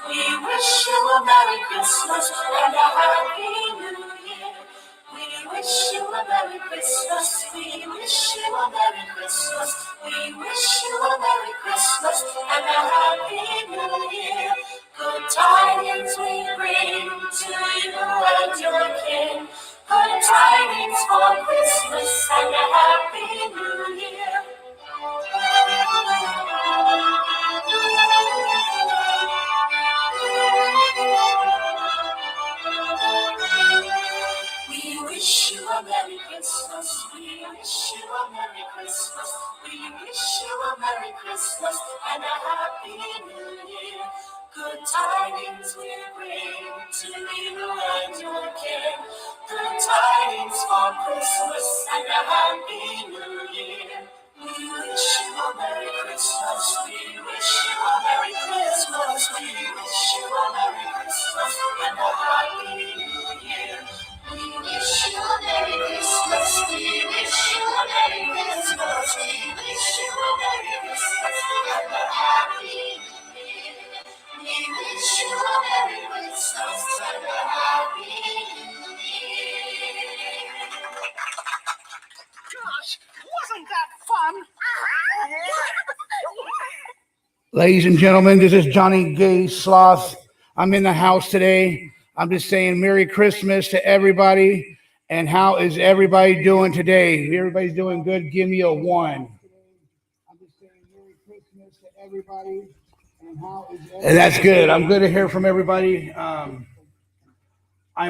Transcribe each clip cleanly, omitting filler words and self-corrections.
We wish you a Merry Christmas and a Happy New Year. We wish you a Merry Christmas. We wish you a Merry Christmas. We wish you a Merry Christmas and a Happy New Year. Good tidings we bring to you and your kin. Good tidings for Christmas and a Happy New Year. We wish you a Merry Christmas. We wish you a Merry Christmas. We wish you a Merry Christmas and a Happy New Year. Good tidings we bring to you and your kin. Good tidings for Christmas and a Happy New Year. We wish you a Merry Christmas. We wish you a Merry Christmas. We wish you a Merry Christmas and a Happy New Year. We wish you a Merry Christmas. We wish you a Merry Christmas. We wish you a Merry Christmas and a Happy New Year. We wish you a Merry Christmas and a Happy New Year. Gosh, wasn't that fun? Ladies and gentlemen, this is Johnny Gay Sloth. I'm in the house today. I'm just saying Merry Christmas to everybody. And how is everybody doing today? If everybody's doing good, give me a 1. I'm just saying Merry Christmas to everybody. And how is everybody? And that's good. I'm good to hear from everybody. I'm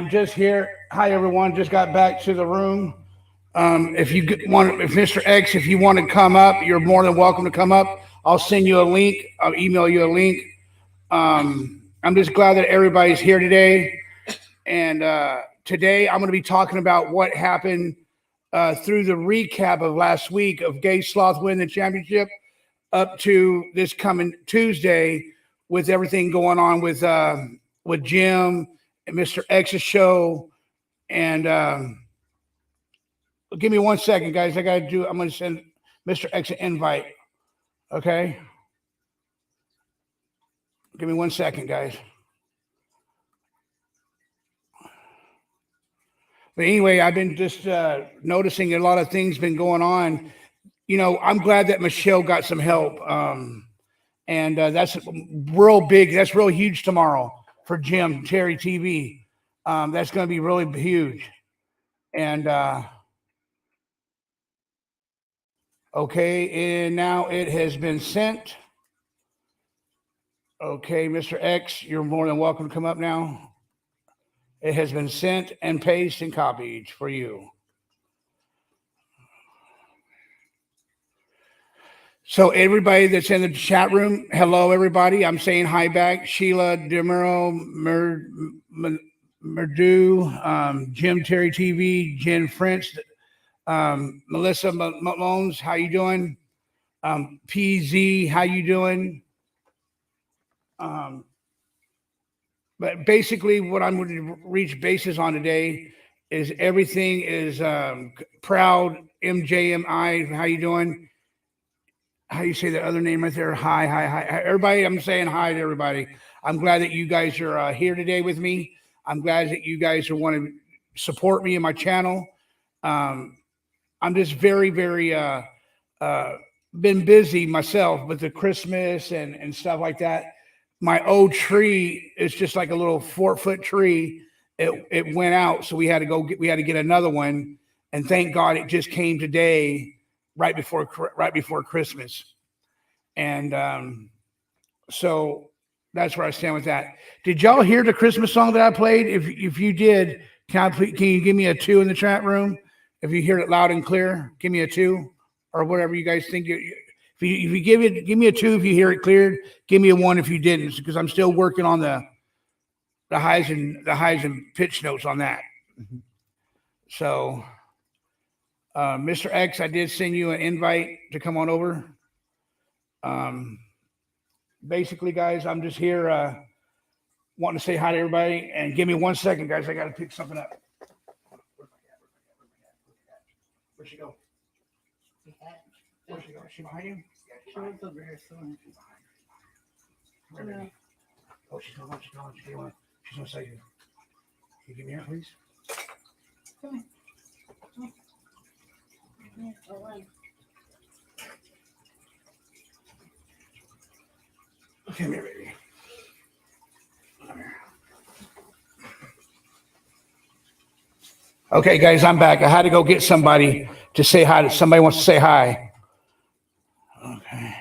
just here. Hi, everyone. Just got back to the room. If Mr. X, if you want to come up, you're more than welcome to come up. I'll send you a link. I'll email you a link. I'm just glad that everybody's here today. And today I'm going to be talking about what happened through the recap of last week of Gay Sloth winning the championship up to this coming Tuesday with everything going on with Jim and Mr. X's show. And give me 1 second, guys. I'm going to send Mr. X an invite. Okay? Give me 1 second, guys. But anyway, I've been just noticing a lot of things been going on. You know, I'm glad that Michelle got some help. And that's real big. That's real huge tomorrow for Jim, Terry TV. That's going to be really huge. And okay, and now it has been sent. Okay, Mr. X, you're more than welcome to come up now. It has been sent and pasted and copied for you. So everybody that's in the chat room, hello, everybody. I'm saying hi back. Sheila Demuro, Merdu, Jim Terry TV, Jen French, Melissa Malones, how you doing? PZ, how you doing? But basically what I'm going to reach bases on today is everything is proud. MJMI, how you doing? How you say the other name right there? Hi. Everybody, I'm saying hi to everybody. I'm glad that you guys are here today with me. I'm glad that you guys are wanting to support me in my channel. I'm just very, very been busy myself with the Christmas and stuff like that. My old tree is just like a little 4-foot tree. It went out, so we had to get another one. And thank God it just came today, right before Christmas. And so that's where I stand with that. Did y'all hear the Christmas song that I played? If you did, can you give me a 2 in the chat room? If you hear it loud and clear, give me a 2 or whatever you guys think. If you give me a 2 if you hear it cleared. Give me a 1 if you didn't, because I'm still working on the highs and pitch notes on that. So, Mr. X, I did send you an invite to come on over. Basically, guys, I'm just here wanting to say hi to everybody. And give me 1 second, guys. I got to pick something up. Where'd she go? Where'd she go? Is she behind you? She was over here somewhere. Oh, she's going. She's going. She's going. She's going to say, "Can you give me her, please?" Come here. Come here. Come here, baby. Come here. Okay, guys, I'm back. I had to go get somebody to say hi. Somebody wants to say hi. Okay.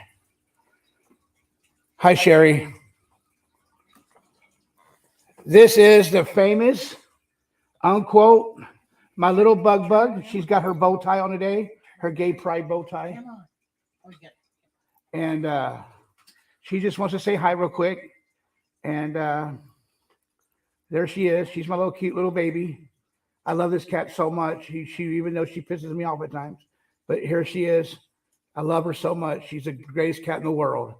Hi, Sherry. This is the famous, unquote, my little bug. She's got her bow tie on today, her gay pride bow tie. Come on. Oh, yeah. And she just wants to say hi real quick. And there she is. She's my little cute little baby. I love this cat so much. She even though she pisses me off at times, but here she is. I love her so much. She's the greatest cat in the world.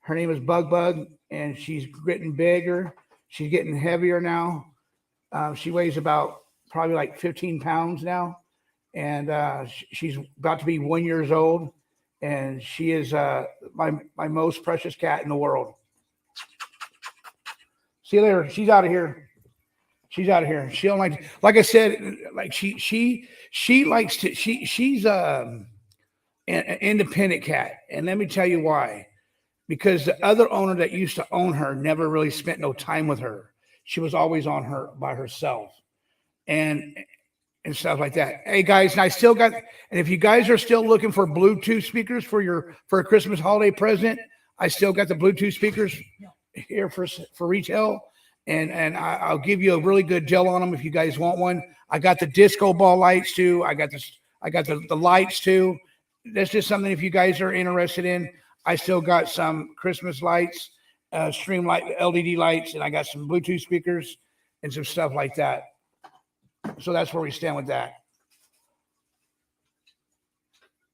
Her name is Bug, and she's getting bigger. She's getting heavier now. She weighs about probably like 15 pounds now, and she's about to be 1 year old. And she is my most precious cat in the world. See you later. She's out of here. She's out of here. She don't like I said, like she likes to, she's an independent cat. And let me tell you why. Because the other owner that used to own her never really spent no time with her. She was always on her by herself and stuff like that. Hey guys, and I still got, and if you guys are still looking for Bluetooth speakers for a Christmas holiday present, I still got the Bluetooth speakers here for retail. And I'll give you a really good deal on them if you guys want one. I got the disco ball lights too. I got the lights too. That's just something if you guys are interested in. I still got some Christmas lights, stream light, LED lights, and I got some Bluetooth speakers and some stuff like that. So that's where we stand with that.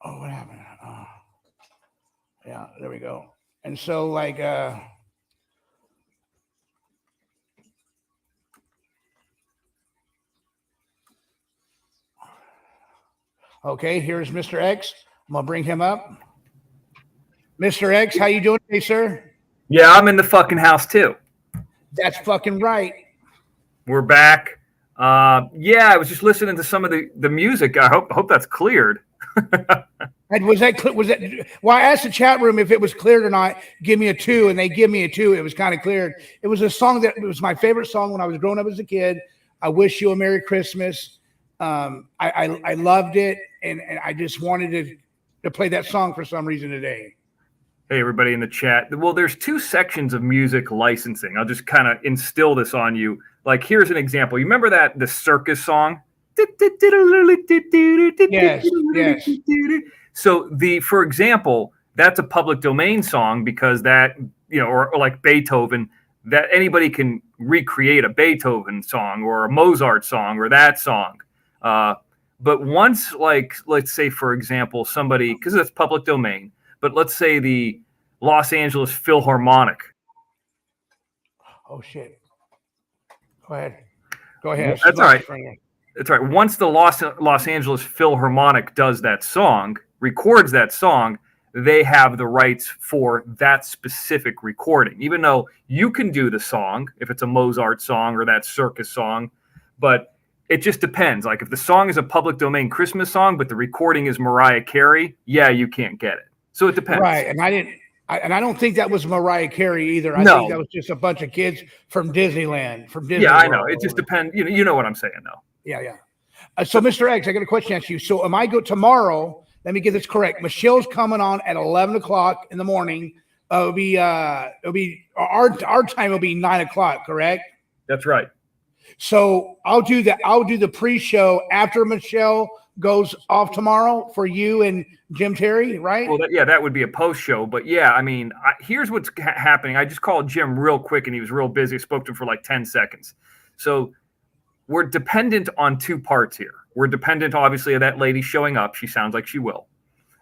Oh, what happened? Oh. Yeah, there we go. And so like okay, here's Mr. X. I'm gonna bring him up. Mr. X, how you doing today, sir? Yeah, I'm in the fucking house too. That's fucking right. We're back. Yeah, I was just listening to some of the music. I hope that's cleared. And was that? Well, I asked the chat room if it was cleared or not. Give me a 2, and they give me a 2. It was kind of cleared. It was a song it was my favorite song when I was growing up as a kid. I Wish You a Merry Christmas. I loved it, and I just wanted to play that song for some reason today. Hey, everybody in the chat. Well, there's 2 sections of music licensing. I'll just kind of instill this on you. Like, here's an example. You remember the circus song? Yes, yes. So for example, that's a public domain song because that, or like Beethoven, that anybody can recreate a Beethoven song or a Mozart song or that song. But once, like, let's say, for example, somebody, because it's public domain, but let's say the Los Angeles Philharmonic. Oh, shit. Go ahead. That's all right. That's right. Once the Los Angeles Philharmonic does that song, records that song, they have the rights for that specific recording, even though you can do the song if it's a Mozart song or that circus song. But it just depends. Like if the song is a public domain Christmas song, but the recording is Mariah Carey, yeah, you can't get it. So it depends. Right. And I don't think that was Mariah Carey either. I think that was just a bunch of kids from Disneyland, Yeah, I know. It just depends. You know what I'm saying, though. Yeah. So, Mr. X, I got a question to ask you. So, am I go tomorrow? Let me get this correct. Michelle's coming on at 11 o'clock in the morning. It'll be our time will be 9 o'clock. Correct? That's right. So I'll do the pre-show after Michelle goes off tomorrow for you and Jim Terry, right? Well, that would be a post show. But yeah, I mean, here's what's happening. I just called Jim real quick, and he was real busy. I spoke to him for like 10 seconds. So we're dependent on 2 parts here. We're dependent, obviously, of that lady showing up. She sounds like she will.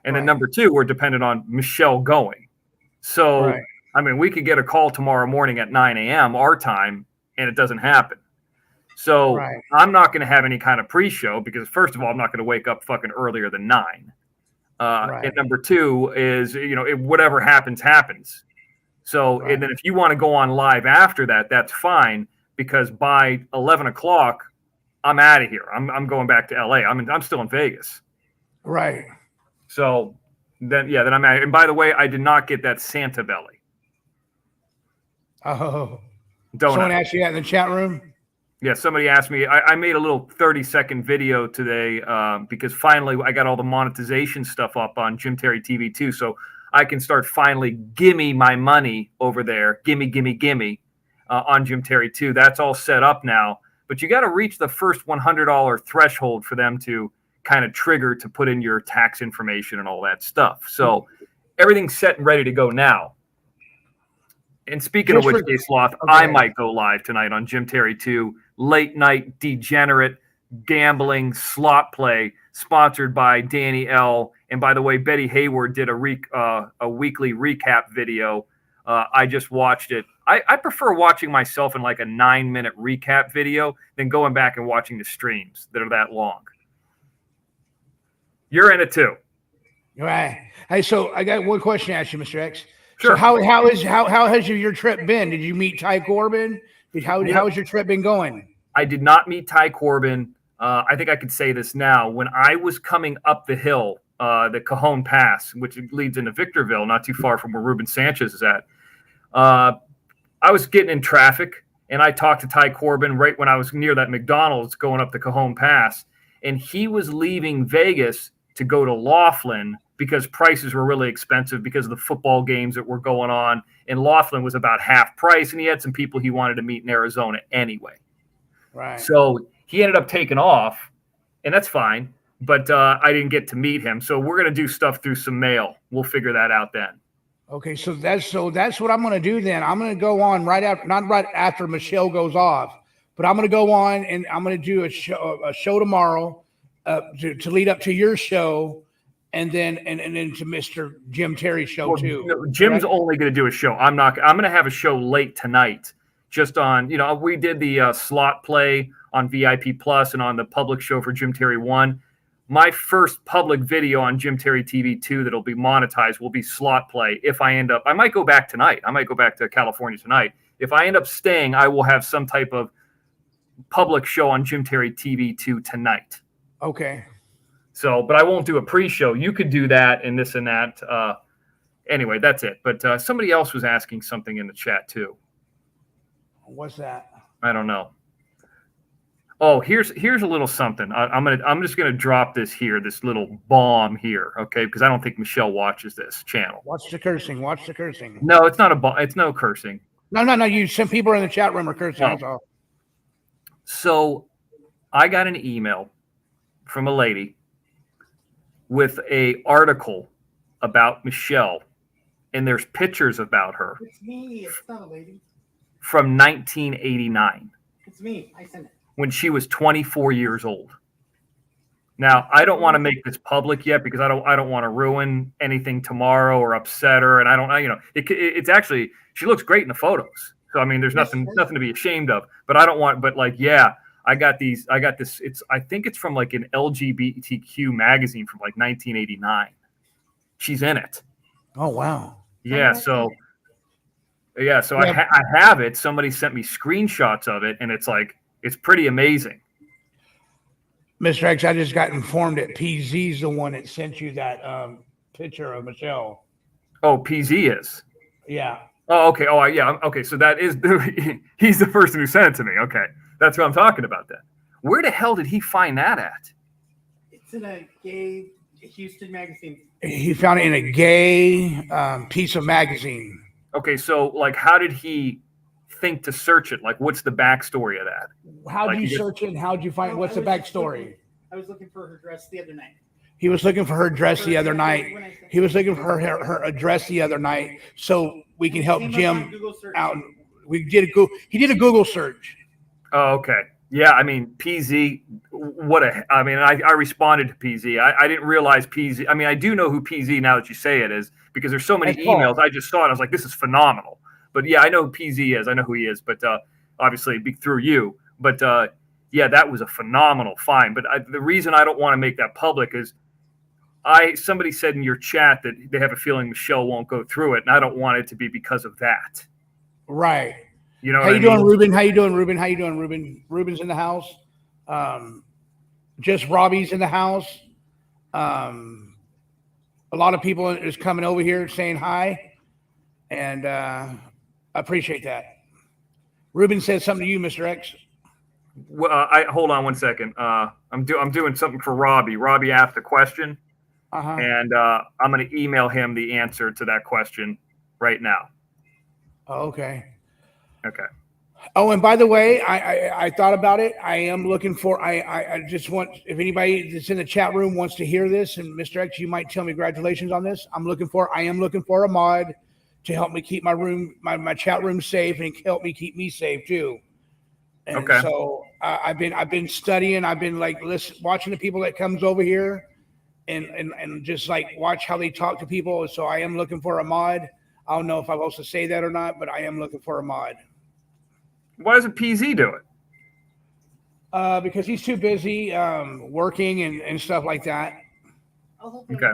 And then number 2, we're dependent on Michelle going. So, I mean, we could get a call tomorrow morning at 9 a.m. our time, and it doesn't happen. So I'm not going to have any kind of pre-show because, first of all, I'm not going to wake up fucking earlier than 9. And number 2 is, whatever happens. So, Right. and then if you want to go on live after that, that's fine, because by 11 o'clock, I'm out of here. I'm going back to LA. I'm still in Vegas. Right. So then I'm out. And by the way, I did not get that Santa belly Oh. donut. Someone asked you that in the chat room? Yeah, somebody asked me. I made a little 30-second video today because finally I got all the monetization stuff up on Jim Terry TV 2, so I can start finally gimme my money over there. Gimme on Jim Terry 2. That's all set up now. But you got to reach the first $100 threshold for them to kind of trigger to put in your tax information and all that stuff. So everything's set and ready to go now. And speaking of which, Jay Sloth, I might go live tonight on Jim Terry 2, late night degenerate gambling slot play, sponsored by Danny L. And by the way, Betty Hayward did a weekly recap video. I just watched it. I prefer watching myself in like a 9-minute recap video than going back and watching the streams that are that long. You're in it too. Right. Hey, so I got one question to ask you, Mr. X. Sure. So how has your trip been? Did you meet Ty Corbin? How has your trip been going? I did not meet Ty Corbin. I think I could say this now. When I was coming up the hill, the Cajon Pass, which leads into Victorville, not too far from where Ruben Sanchez is at, I was getting in traffic, and I talked to Ty Corbin right when I was near that McDonald's going up the Cajon Pass, and he was leaving Vegas to go to Laughlin because prices were really expensive because of the football games that were going on, and Laughlin was about half price, and he had some people he wanted to meet in Arizona anyway. Right. So he ended up taking off, and that's fine, but I didn't get to meet him. So we're going to do stuff through some mail. We'll figure that out then. Okay, so that's what I'm going to do then. I'm going to go on not right after Michelle goes off, but I'm going to go on and I'm going to do a show tomorrow to lead up to your show, and then to Mr. Jim Terry's show too. No, Jim's only going to do a show. I'm going to have a show late tonight, just on, we did the slot play on VIP Plus and on the public show for Jim Terry 1. My first public video on Jim Terry TV 2 that'll be monetized will be slot play. If I end up, I might go back tonight. I might go back to California tonight. If I end up staying, I will have some type of public show on Jim Terry TV 2 tonight. Okay. So, but I won't do a pre-show. You could do that and this and that. Anyway, that's it. But somebody else was asking something in the chat too. What's that? I don't know. Oh, here's a little something. I'm just gonna drop this here, this little bomb here, okay? Because I don't think Michelle watches this channel. Watch the cursing. Watch the cursing. No, it's not a bomb. It's no cursing. No. Some people in the chat room are cursing. No. That's all. So, I got an email from a lady with a article about Michelle, and there's pictures about her. It's me. It's not a lady. From 1989. It's me. I sent it. When she was 24 years old. Now, I don't want to make this public yet because I don't want to ruin anything tomorrow or upset her. And I don't, it's actually, she looks great in the photos. So, I mean, there's nothing to be ashamed of, but I don't want, but like, yeah, I got this, I think it's from like an LGBTQ magazine from like 1989. She's in it. Oh, wow. Yeah. So I have it. Somebody sent me screenshots of it, and it's like, it's pretty amazing. Mr. X, I just got informed that PZ's the one that sent you that picture of Michelle. Oh, PZ is? Yeah. Oh, okay. Oh, yeah. Okay. So that is, he's the person who sent it to me. Okay. That's what I'm talking about then. Where the hell did he find that at? It's in a gay Houston magazine. He found it in a gay piece of magazine. Okay. So, like, how did he think to search it? Like, what's the backstory of that? How'd you search it? And how'd you find? What's the backstory? I was looking for her dress the other night. He was looking for her dress the other night. He was looking for her address the other night, so we can help Jim out. He did a Google search. Oh, okay. Yeah, I mean, PZ, I responded to PZ. I didn't realize PZ. I mean, I do know who PZ now that you say it is, because there's so many emails. I just saw it. I was like, this is phenomenal. But yeah, I know who PZ is. I know who he is, but obviously through you. But yeah, that was a phenomenal find. But the reason I don't want to make that public is somebody said in your chat that they have a feeling Michelle won't go through it, and I don't want it to be because of that. Right. You know How what you I doing, mean? Ruben? How you doing, Ruben? How you doing, Ruben? Ruben's in the house. Just Robbie's in the house. A lot of people is coming over here saying hi, and I appreciate that. Ruben said something to you, Mr. X. Well, hold on one second. I'm doing something for Robbie. Robbie asked a question, and I'm going to email him the answer to that question right now. Oh, okay. Okay. Oh, and by the way, I thought about it. I am looking for. I just want, if anybody that's in the chat room wants to hear this, and Mr. X, you might tell me congratulations on this. I am looking for a mod to help me keep my room, my chat room safe, and help me keep me safe too. And Okay. so I've been studying. I've been like watching the people that comes over here, and just like watch how they talk to people. So I am looking for a mod. I don't know if I'm supposed to say that or not, but I am looking for a mod. Why doesn't PZ do it? Because he's too busy working and stuff like that. Okay.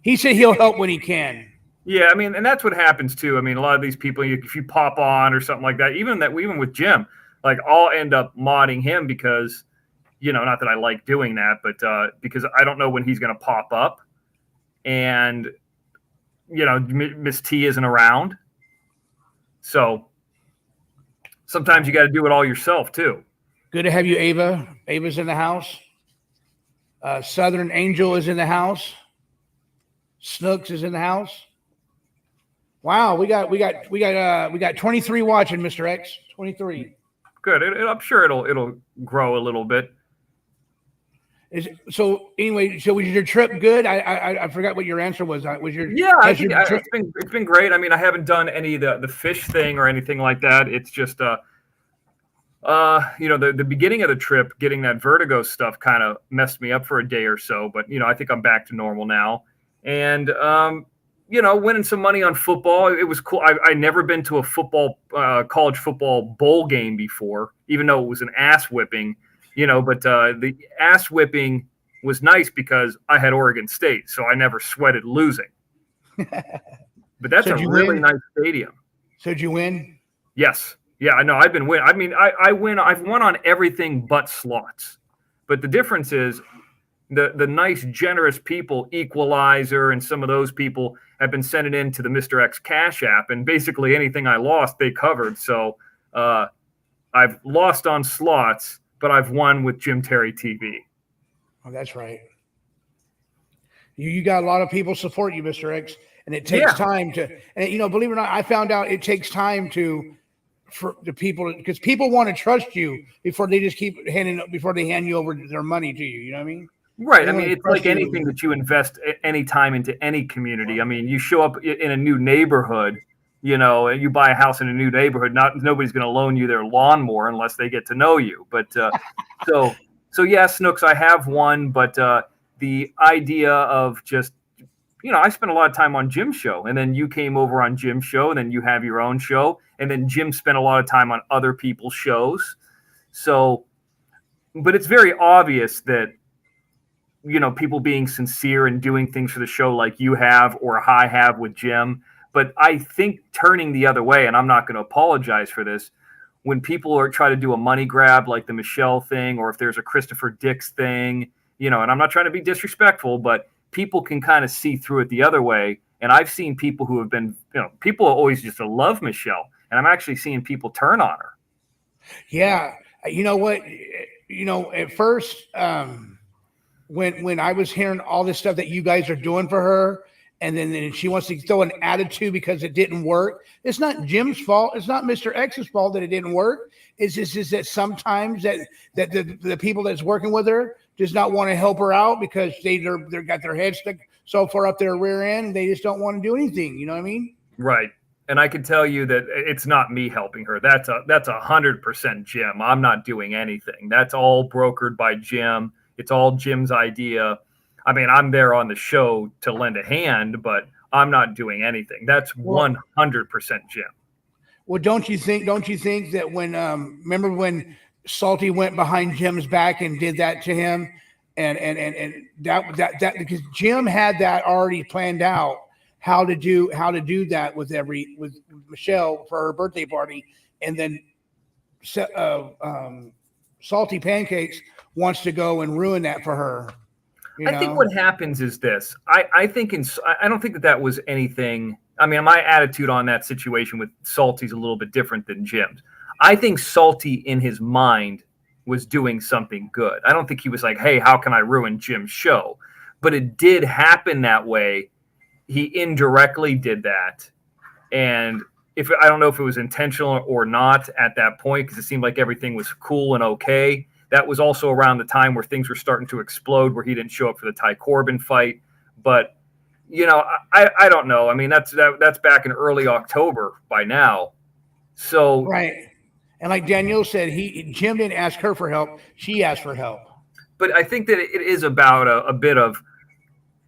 He said he'll help when he can. Yeah, I mean, and that's what happens too. I mean, a lot of these people, if you pop on or something like that, even with Jim, like I'll end up modding him because, not that I like doing that, but because I don't know when he's going to pop up, and Miss T isn't around, so sometimes you got to do it all yourself too. Good to have you, Ava. Ava's in the house. Southern Angel is in the house. Snooks is in the house. Wow, we got 23 watching, Mr. X. 23. Good. I'm sure it'll grow a little bit. So was your trip good? I forgot what your answer was. It's been great. I mean, I haven't done any of the fish thing or anything like that. It's just the beginning of the trip, getting that vertigo stuff kind of messed me up for a day or so. But I think I'm back to normal now, and winning some money on football. It was cool. I never been to a college football bowl game before, even though it was an ass whipping. But the ass whipping was nice because I had Oregon State, so I never sweated losing. But that's a really nice stadium. So did you win? Yes. Yeah, I know. I've been winning. I mean, I win. I've won on everything but slots. But the difference is the nice, generous people, Equalizer, and some of those people have been sending in to the Mr. X Cash App, and basically anything I lost, they covered. So I've lost on slots, but I've won with Jim Terry TV. Oh, that's right. You got a lot of people support you, Mr. X, and it takes time to. And believe it or not, I found out it takes time for the people, because people want to trust you before they just keep before they hand you over their money to you. You know what I mean? Right. I mean, it's like anything that you invest any time into any community. I mean, you show up in a new neighborhood, and you buy a house in a new neighborhood. Nobody's going to loan you their lawnmower unless they get to know you. But so yeah, Snooks, I have one. But the idea of just, I spent a lot of time on Jim's show, and then you came over on Jim's show, and then you have your own show, and then Jim spent a lot of time on other people's shows. So, but it's very obvious that, people being sincere and doing things for the show like you have or I have with Jim. But I think turning the other way, and I'm not going to apologize for this, when people are trying to do a money grab like the Michelle thing, or if there's a Christopher Dix thing, and I'm not trying to be disrespectful, but people can kind of see through it the other way. And I've seen people who have been, people always just love Michelle, and I'm actually seeing people turn on her. Yeah. You know what? At first, when I was hearing all this stuff that you guys are doing for her, and then she wants to throw an attitude because it didn't work. It's not Jim's fault. It's not Mr. X's fault that it didn't work. It's just that sometimes that the people that's working with her does not want to help her out because they've got their heads stuck so far up their rear end, and they just don't want to do anything. You know what I mean? Right. And I can tell you that it's not me helping her. That's 100% Jim. I'm not doing anything. That's all brokered by Jim. It's all Jim's idea. I mean, I'm there on the show to lend a hand, but I'm not doing anything. That's 100% Jim. Well, don't you think that when remember when Salty went behind Jim's back and did that to him, and that because Jim had that already planned out how to do that with Michelle for her birthday party, and then Salty Pancakes wants to go and ruin that for her. I think what happens is this. I don't think that was anything. I mean, my attitude on that situation with Salty's a little bit different than Jim's. I think Salty in his mind was doing something good. I don't think he was like, hey, how can I ruin Jim's show? But it did happen that way. He indirectly did that. And I don't know if it was intentional or not at that point, because it seemed like everything was cool and okay. That was also around the time where things were starting to explode, where he didn't show up for the Ty Corbin fight. But, I don't know. I mean, that's back in early October by now. So right. And like Danielle said, Jim didn't ask her for help. She asked for help. But I think that it is about a bit of,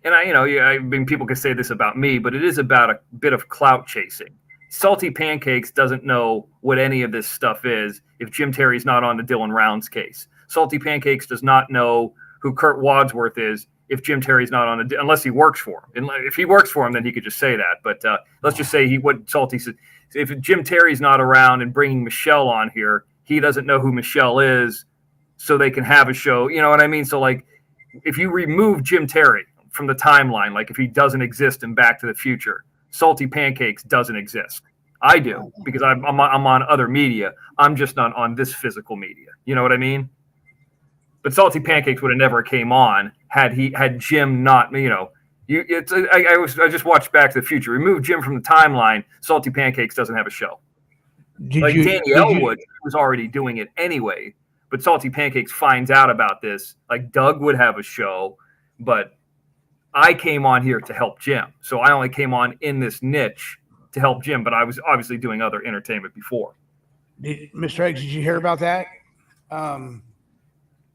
and I mean, people can say this about me, but it is about a bit of clout chasing. Salty Pancakes doesn't know what any of this stuff is if Jim Terry's not on the Dylan Rounds case. Salty Pancakes does not know who Kurt Wadsworth is if Jim Terry's not on unless he works for him. And if he works for him, then he could just say that. But let's just say what Salty said. If Jim Terry's not around and bringing Michelle on here, he doesn't know who Michelle is, so they can have a show. You know what I mean? So, like, if you remove Jim Terry from the timeline, like if he doesn't exist in Back to the Future, Salty Pancakes doesn't exist. I do, because I'm on other media. I'm just not on this physical media. You know what I mean? But Salty Pancakes would have never came on had Jim not, I just watched Back to the Future. Remove Jim from the timeline, Salty Pancakes doesn't have a show. Danny Elwood was already doing it anyway, but Salty Pancakes finds out about this. Like Doug would have a show, but I came on here to help Jim. So I only came on in this niche to help Jim, but I was obviously doing other entertainment before. Mr. Eggs, did you hear about that?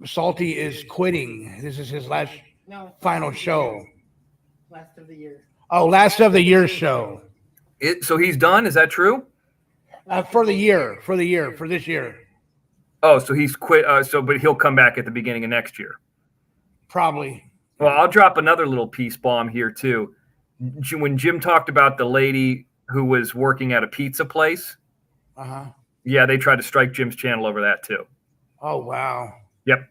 Salty is quitting. This is his final show. Last of the year. Oh, last of the year show. So he's done? Is that true? For this year. Oh, so he's quit. But he'll come back at the beginning of next year. Probably. Well, I'll drop another little peace bomb here too. When Jim talked about the lady who was working at a pizza place, yeah, they tried to strike Jim's channel over that too. Oh, wow. Yep.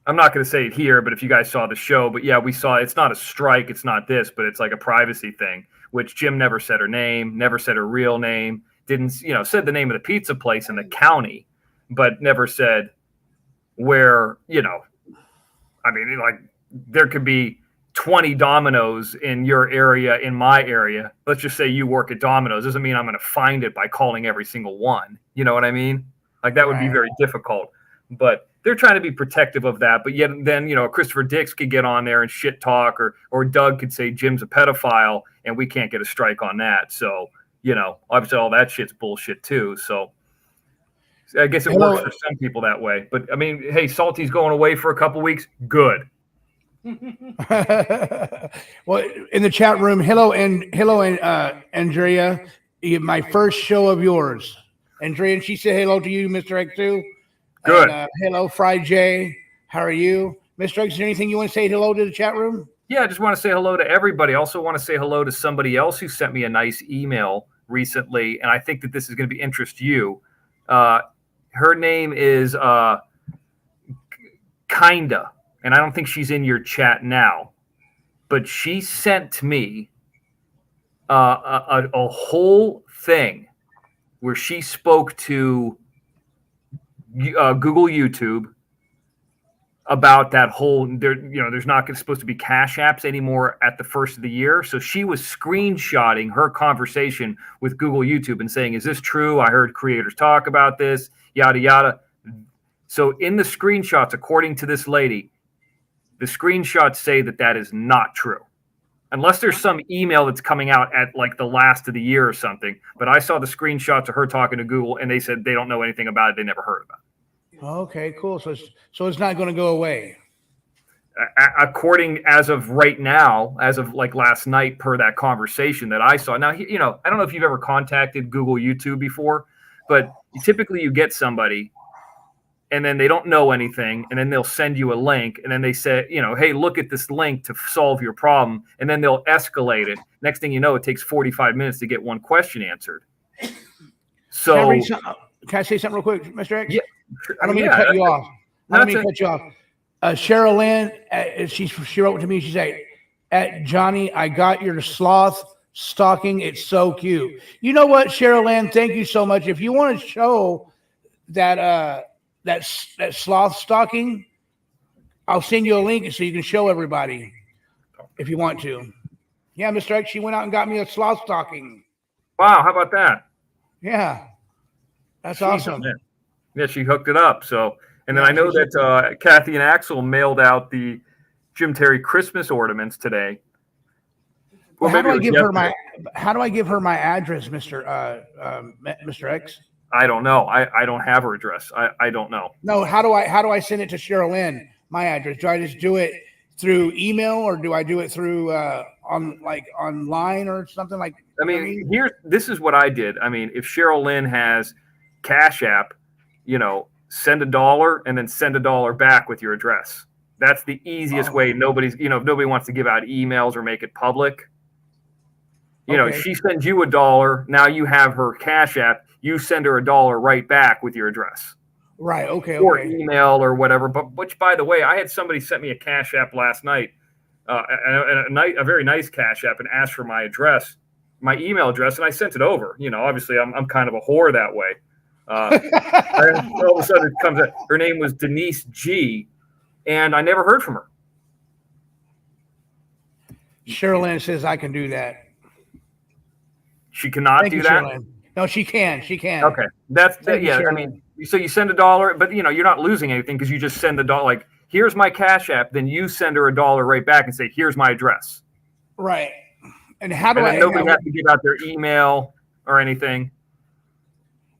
I'm not going to say it here, but if you guys saw the show, but yeah, we saw it's not a strike, it's not this, but it's like a privacy thing, which Jim never said her name, never said her real name, didn't, said the name of the pizza place in the county, but never said where, I mean, like there could be 20 Domino's in your area, in my area. Let's just say you work at Domino's. Doesn't mean I'm going to find it by calling every single one. You know what I mean? Like that would be very difficult, but they're trying to be protective of that. But yet then, Christopher Dix could get on there and shit talk, or Doug could say Jim's a pedophile and we can't get a strike on that. So, obviously all that shit's bullshit too. So I guess it works for some people that way. But I mean, hey, Salty's going away for a couple weeks. Good. Well, in the chat room, hello, Andrea, my first show of yours. Andrea, and she said hello to you, Mr. X too. Good. And, hello, Fry J. How are you, Mr. X? Is there anything you want to say hello to the chat room? Yeah, I just want to say hello to everybody. I also want to say hello to somebody else who sent me a nice email recently, and I think that this is going to be interest you. Her name is Kinda, and I don't think she's in your chat now, but she sent me a whole thing where she spoke to Google YouTube about that whole there's not supposed to be cash apps anymore at the first of the year. So she was screenshotting her conversation with Google YouTube and saying, is this true? I heard creators talk about this, yada, yada. So in the screenshots, according to this lady, the screenshots say that is not true. Unless there's some email that's coming out at like the last of the year or something. But I saw the screenshots of her talking to Google and they said they don't know anything about it. They never heard about it. Okay, cool. So it's not going to go away. According as of right now, as of like last night, per that conversation that I saw. Now, I don't know if you've ever contacted Google YouTube before, but typically you get somebody and then they don't know anything, and then they'll send you a link, and then they say, hey, look at this link to solve your problem, and then they'll escalate it. Next thing you know, it takes 45 minutes to get one question answered. So can I say something real quick, Mr. X? Yeah, I don't mean to cut you off. Cheryl Lynn, she wrote to me. She said, Johnny, I got your sloth stocking. It's so cute. You know what, Cheryl Lynn? Thank you so much. If you want to show that sloth stocking, I'll send you a link so you can show everybody if you want to. Yeah, Mr. X, she went out and got me a sloth stocking. Wow, how about that? Yeah, that's awesome. Yeah, she hooked it up. So, and then I know that Kathy and Axel mailed out the Jim Terry Christmas ornaments today. Well, how do I give her my address, Mr. X? I don't know. I don't have her address. I don't know. No, how do I send it to Cheryl Lynn? My address. Do I just do it through email, or do I do it through online or something like? This is what I did. I mean, if Cheryl Lynn has Cash App, send $1 and then send $1 back with your address. That's the easiest way. If nobody wants to give out emails or make it public. She sends you $1. Now you have her Cash App. You send her $1 right back with your address. Right. Okay. Or email or whatever. But which, by the way, I had somebody sent me a Cash App last night, a very nice Cash App, and asked for my address, my email address, and I sent it over. Obviously, I'm kind of a whore that way. All of a sudden, it comes up. Her name was Denise G, and I never heard from her. Cheryl Lynn says I can do that. She cannot do that. No, she can. She can. Okay, yeah. I mean, so you send $1, but you're not losing anything because you just send $1. Like, here's my Cash App, then you send her $1 right back and say, here's my address. Right. And how do I? Nobody has to give out their email or anything.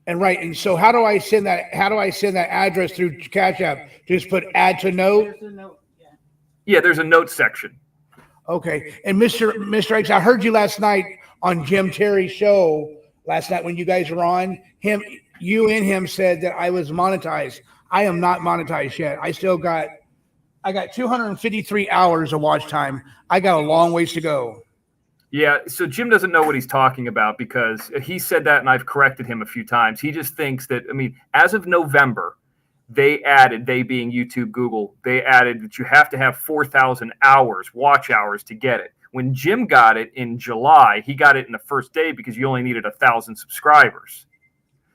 And so how do I send that? How do I send that address through Cash App? Just put add to note. Yeah, there's a note section. Okay. And Mr. X, I heard you last night on Jim Terry's show. Last night when you guys were on, you and him said that I was monetized. I am not monetized yet. I got 253 hours of watch time. I got a long ways to go. Yeah, so Jim doesn't know what he's talking about because he said that and I've corrected him a few times. He just thinks that, as of November, they being YouTube, Google, they added that you have to have 4,000 watch hours to get it. When Jim got it in July, he got it in the first day because you only needed 1,000 subscribers.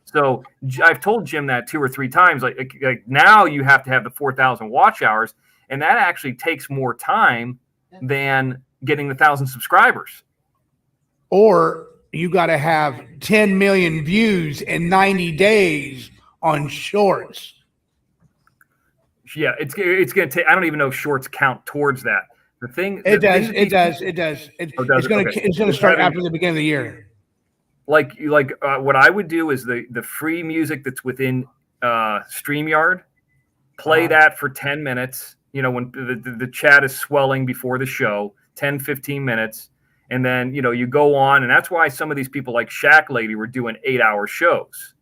So I've told Jim that 2 or 3 times. Like now you have to have the 4,000 watch hours, and that actually takes more time than getting the 1,000 subscribers. Or you got to have 10 million views in 90 days on Shorts. Yeah, it's going to take. I don't even know if Shorts count towards that. It does. It's going to start after the beginning of the year. Like what I would do is the free music that's within StreamYard, play that for 10 minutes. When the chat is swelling before the show, 10, 15 minutes. And then, you go on. And that's why some of these people like Shack Lady were doing 8-hour shows.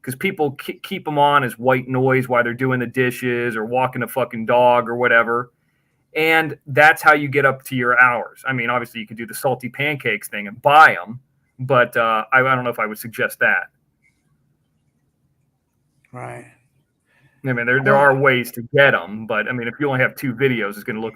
Because people keep them on as white noise while they're doing the dishes or walking a fucking dog or whatever. And that's how you get up to your hours. Obviously, you could do the salty pancakes thing and buy them. But I don't know if I would suggest that. Right. There are ways to get them. But, if you only have 2 videos, it's going to look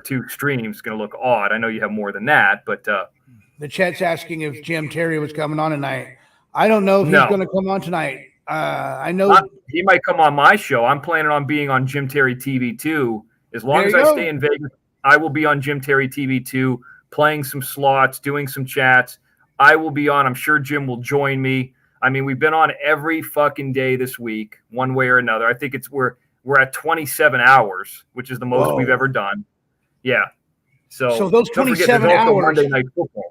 2 streams, it's going to look odd. I know you have more than that. But the chat's asking if Jim Terry was coming on tonight. I don't know if he's going to come on tonight. I know he might come on my show. I'm planning on being on Jim Terry TV 2. As long as I stay in Vegas, I will be on Jim Terry TV 2, playing some slots, doing some chats. I will be on. I'm sure Jim will join me. We've been on every fucking day this week, one way or another. I think we're at 27 hours, which is the most we've ever done. Yeah. So those 27 hours. Monday Night Football.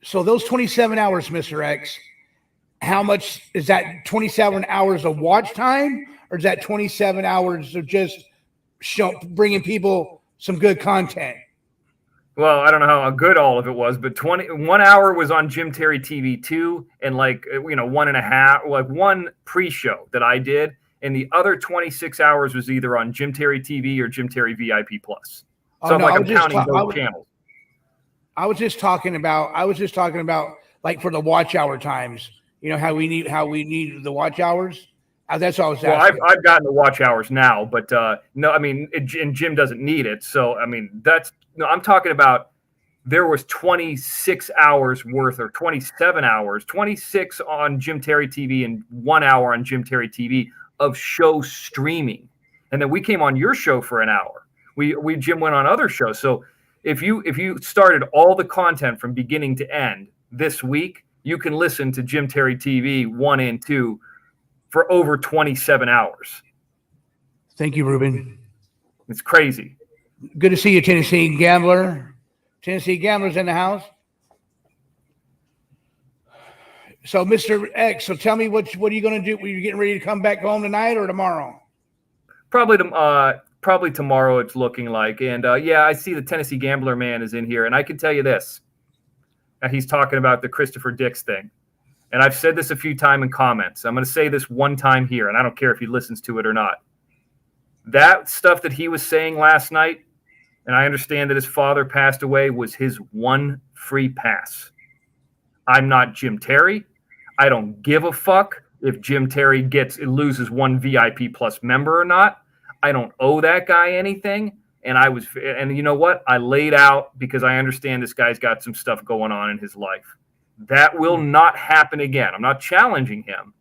So those 27 hours, Mr. X, how much is that? 27 hours of watch time, or is that 27 hours of just bringing people some good content? Well, I don't know how good all of it was, but 1 hour was on Jim Terry TV 2, and 1.5, one pre-show that I did, and the other 26 hours was either on Jim Terry TV or Jim Terry VIP Plus. Oh, So no, I'm counting those channels. I was just talking about like for the watch hour times, how we need the watch hours. That's all I was asking. Well, I've gotten the watch hours now, but no, I mean, and Jim doesn't need it. So, I mean, I'm talking about there was 26 hours worth or 27 hours, 26 on Jim Terry TV and 1 hour on Jim Terry TV of show streaming. And then we came on your show for an hour. Jim went on other shows. So if you started all the content from beginning to end this week, you can listen to Jim Terry TV 1 and 2 for over 27 hours. Thank you, Ruben. It's crazy. Good to see you, Tennessee Gambler. Tennessee Gambler's in the house. So, Mr. X, so tell me what are you going to do? Are you getting ready to come back home tonight or tomorrow? Probably tomorrow, it's looking like. And yeah, I see the Tennessee Gambler man is in here. And I can tell you this. He's talking about the Christopher Dix thing. And I've said this a few times in comments. I'm going to say this one time here, and I don't care if he listens to it or not. That stuff that he was saying last night, and I understand that his father passed away, was his one free pass. I'm not Jim Terry. I don't give a fuck if Jim Terry loses one VIP Plus member or not. I don't owe that guy anything. And you know what? I laid out because I understand this guy's got some stuff going on in his life. That will not happen again. I'm not challenging him,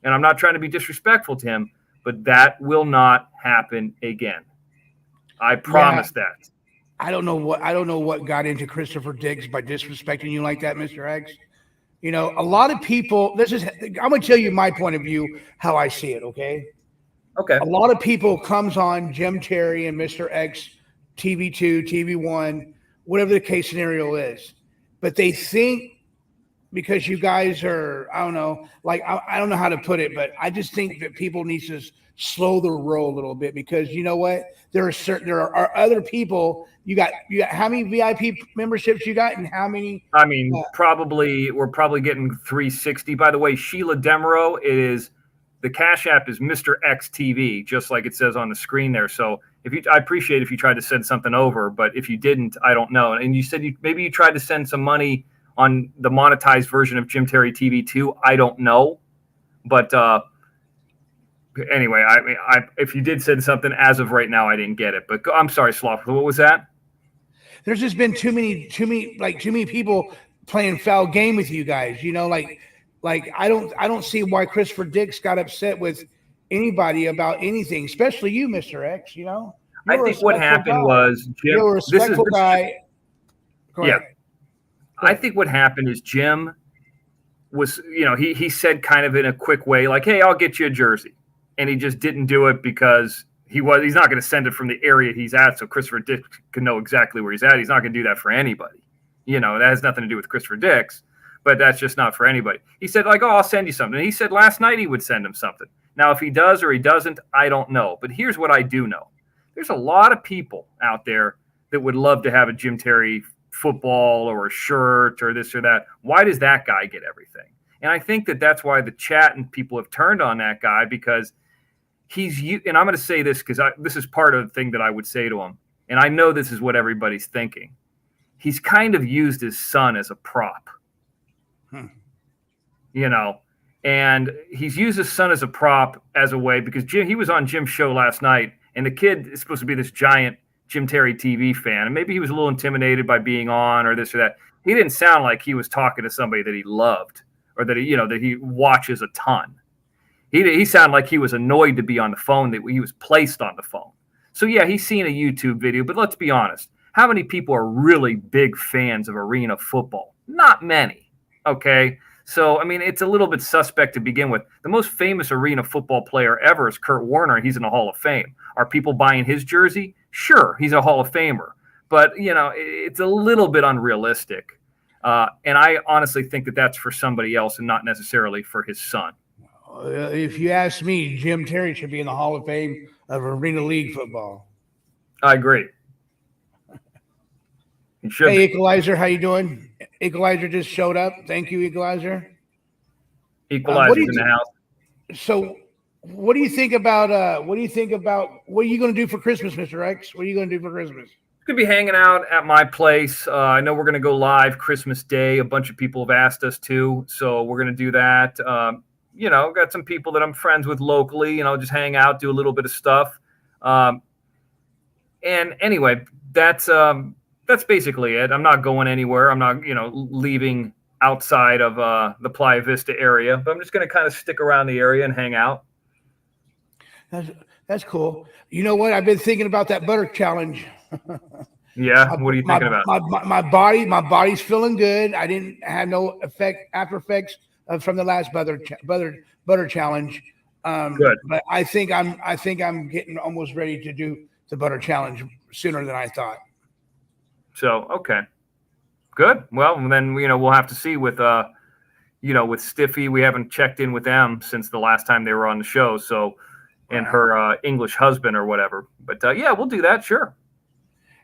and I'm not trying to be disrespectful to him, but that will not happen again. I promise that. I don't know what got into Christopher Dix by disrespecting you like that, Mr. X. A lot of people, I'm going to tell you my point of view, how I see it, okay? Okay. A lot of people comes on Jim Terry and Mr. X, TV2, TV1, whatever the case scenario is. But they think because you guys are, I don't know, like, I don't know how to put it, but I just think that people need to slow the roll a little bit because you know what? There are other people. You got how many VIP memberships you got and how many? I mean, we're probably getting 360. By the way, Sheila Demeraux is the Cash App is Mr. X TV, just like it says on the screen there. So I appreciate if you tried to send something over, but if you didn't, I don't know. And you said maybe you tried to send some money on the monetized version of Jim Terry TV too. I don't know, but anyway, if you did send something as of right now, I didn't get it. But I'm sorry, Sloth. What was that? There's just been too many people playing foul game with you guys. Like I don't see why Christopher Dix got upset with anybody about anything, especially you, Mr. X. I think what happened was Jim. You're a respectful guy. Go ahead. I think what happened is Jim was, he said kind of in a quick way, like, hey, I'll get you a jersey. And he just didn't do it because he's not going to send it from the area he's at. So Christopher Dix can know exactly where he's at. He's not going to do that for anybody. That has nothing to do with Christopher Dix, but that's just not for anybody. He said like, oh, I'll send you something. And he said last night he would send him something. Now, if he does or he doesn't, I don't know. But here's what I do know. There's a lot of people out there that would love to have a Jim Terry football or a shirt or this or that. Why does that guy get everything? And I think that's why the chat and people have turned on that guy because and I'm going to say this because this is part of the thing that I would say to him. And I know this is what everybody's thinking. He's kind of used his son as a prop, and he's used his son as a prop as a way because he was on Jim's show last night and the kid is supposed to be this giant Jim Terry TV fan. And maybe he was a little intimidated by being on or this or that. He didn't sound like he was talking to somebody that he loved or that he watches a ton. He sounded like he was annoyed to be on the phone, that he was placed on the phone. So, yeah, he's seen a YouTube video, but let's be honest. How many people are really big fans of arena football? Not many, okay? So, I mean, it's a little bit suspect to begin with. The most famous arena football player ever is Kurt Warner, and he's in the Hall of Fame. Are people buying his jersey? Sure, he's a Hall of Famer. But, it's a little bit unrealistic. And I honestly think that that's for somebody else and not necessarily for his son. If you ask me, Jim Terry should be in the Hall of Fame of Arena League football. I agree. Hey, Equalizer, how you doing? Equalizer just showed up. Thank you, Equalizer. Equalizer's in the house. So What do you think about what are you going to do for Christmas, Mr. X? What are you going to do for Christmas? Going to be hanging out at my place. I know we're going to go live Christmas Day. A bunch of people have asked us to, so we're going to do that. Got some people that I'm friends with locally. Just hang out, do a little bit of stuff. And anyway, that's basically it. I'm not going anywhere. I'm not leaving outside of the Playa Vista area, but I'm just going to kind of stick around the area and hang out. That's cool. You know what? I've been thinking about that butter challenge. Yeah, what are you thinking about? My body's feeling good. I didn't have no after effects from the last butter challenge. Good. But I think I'm getting almost ready to do the butter challenge sooner than I thought. So okay, good. Well, then we'll have to see with with Stiffy. We haven't checked in with them since the last time they were on the show. So, and her English husband or whatever. But yeah, we'll do that. Sure.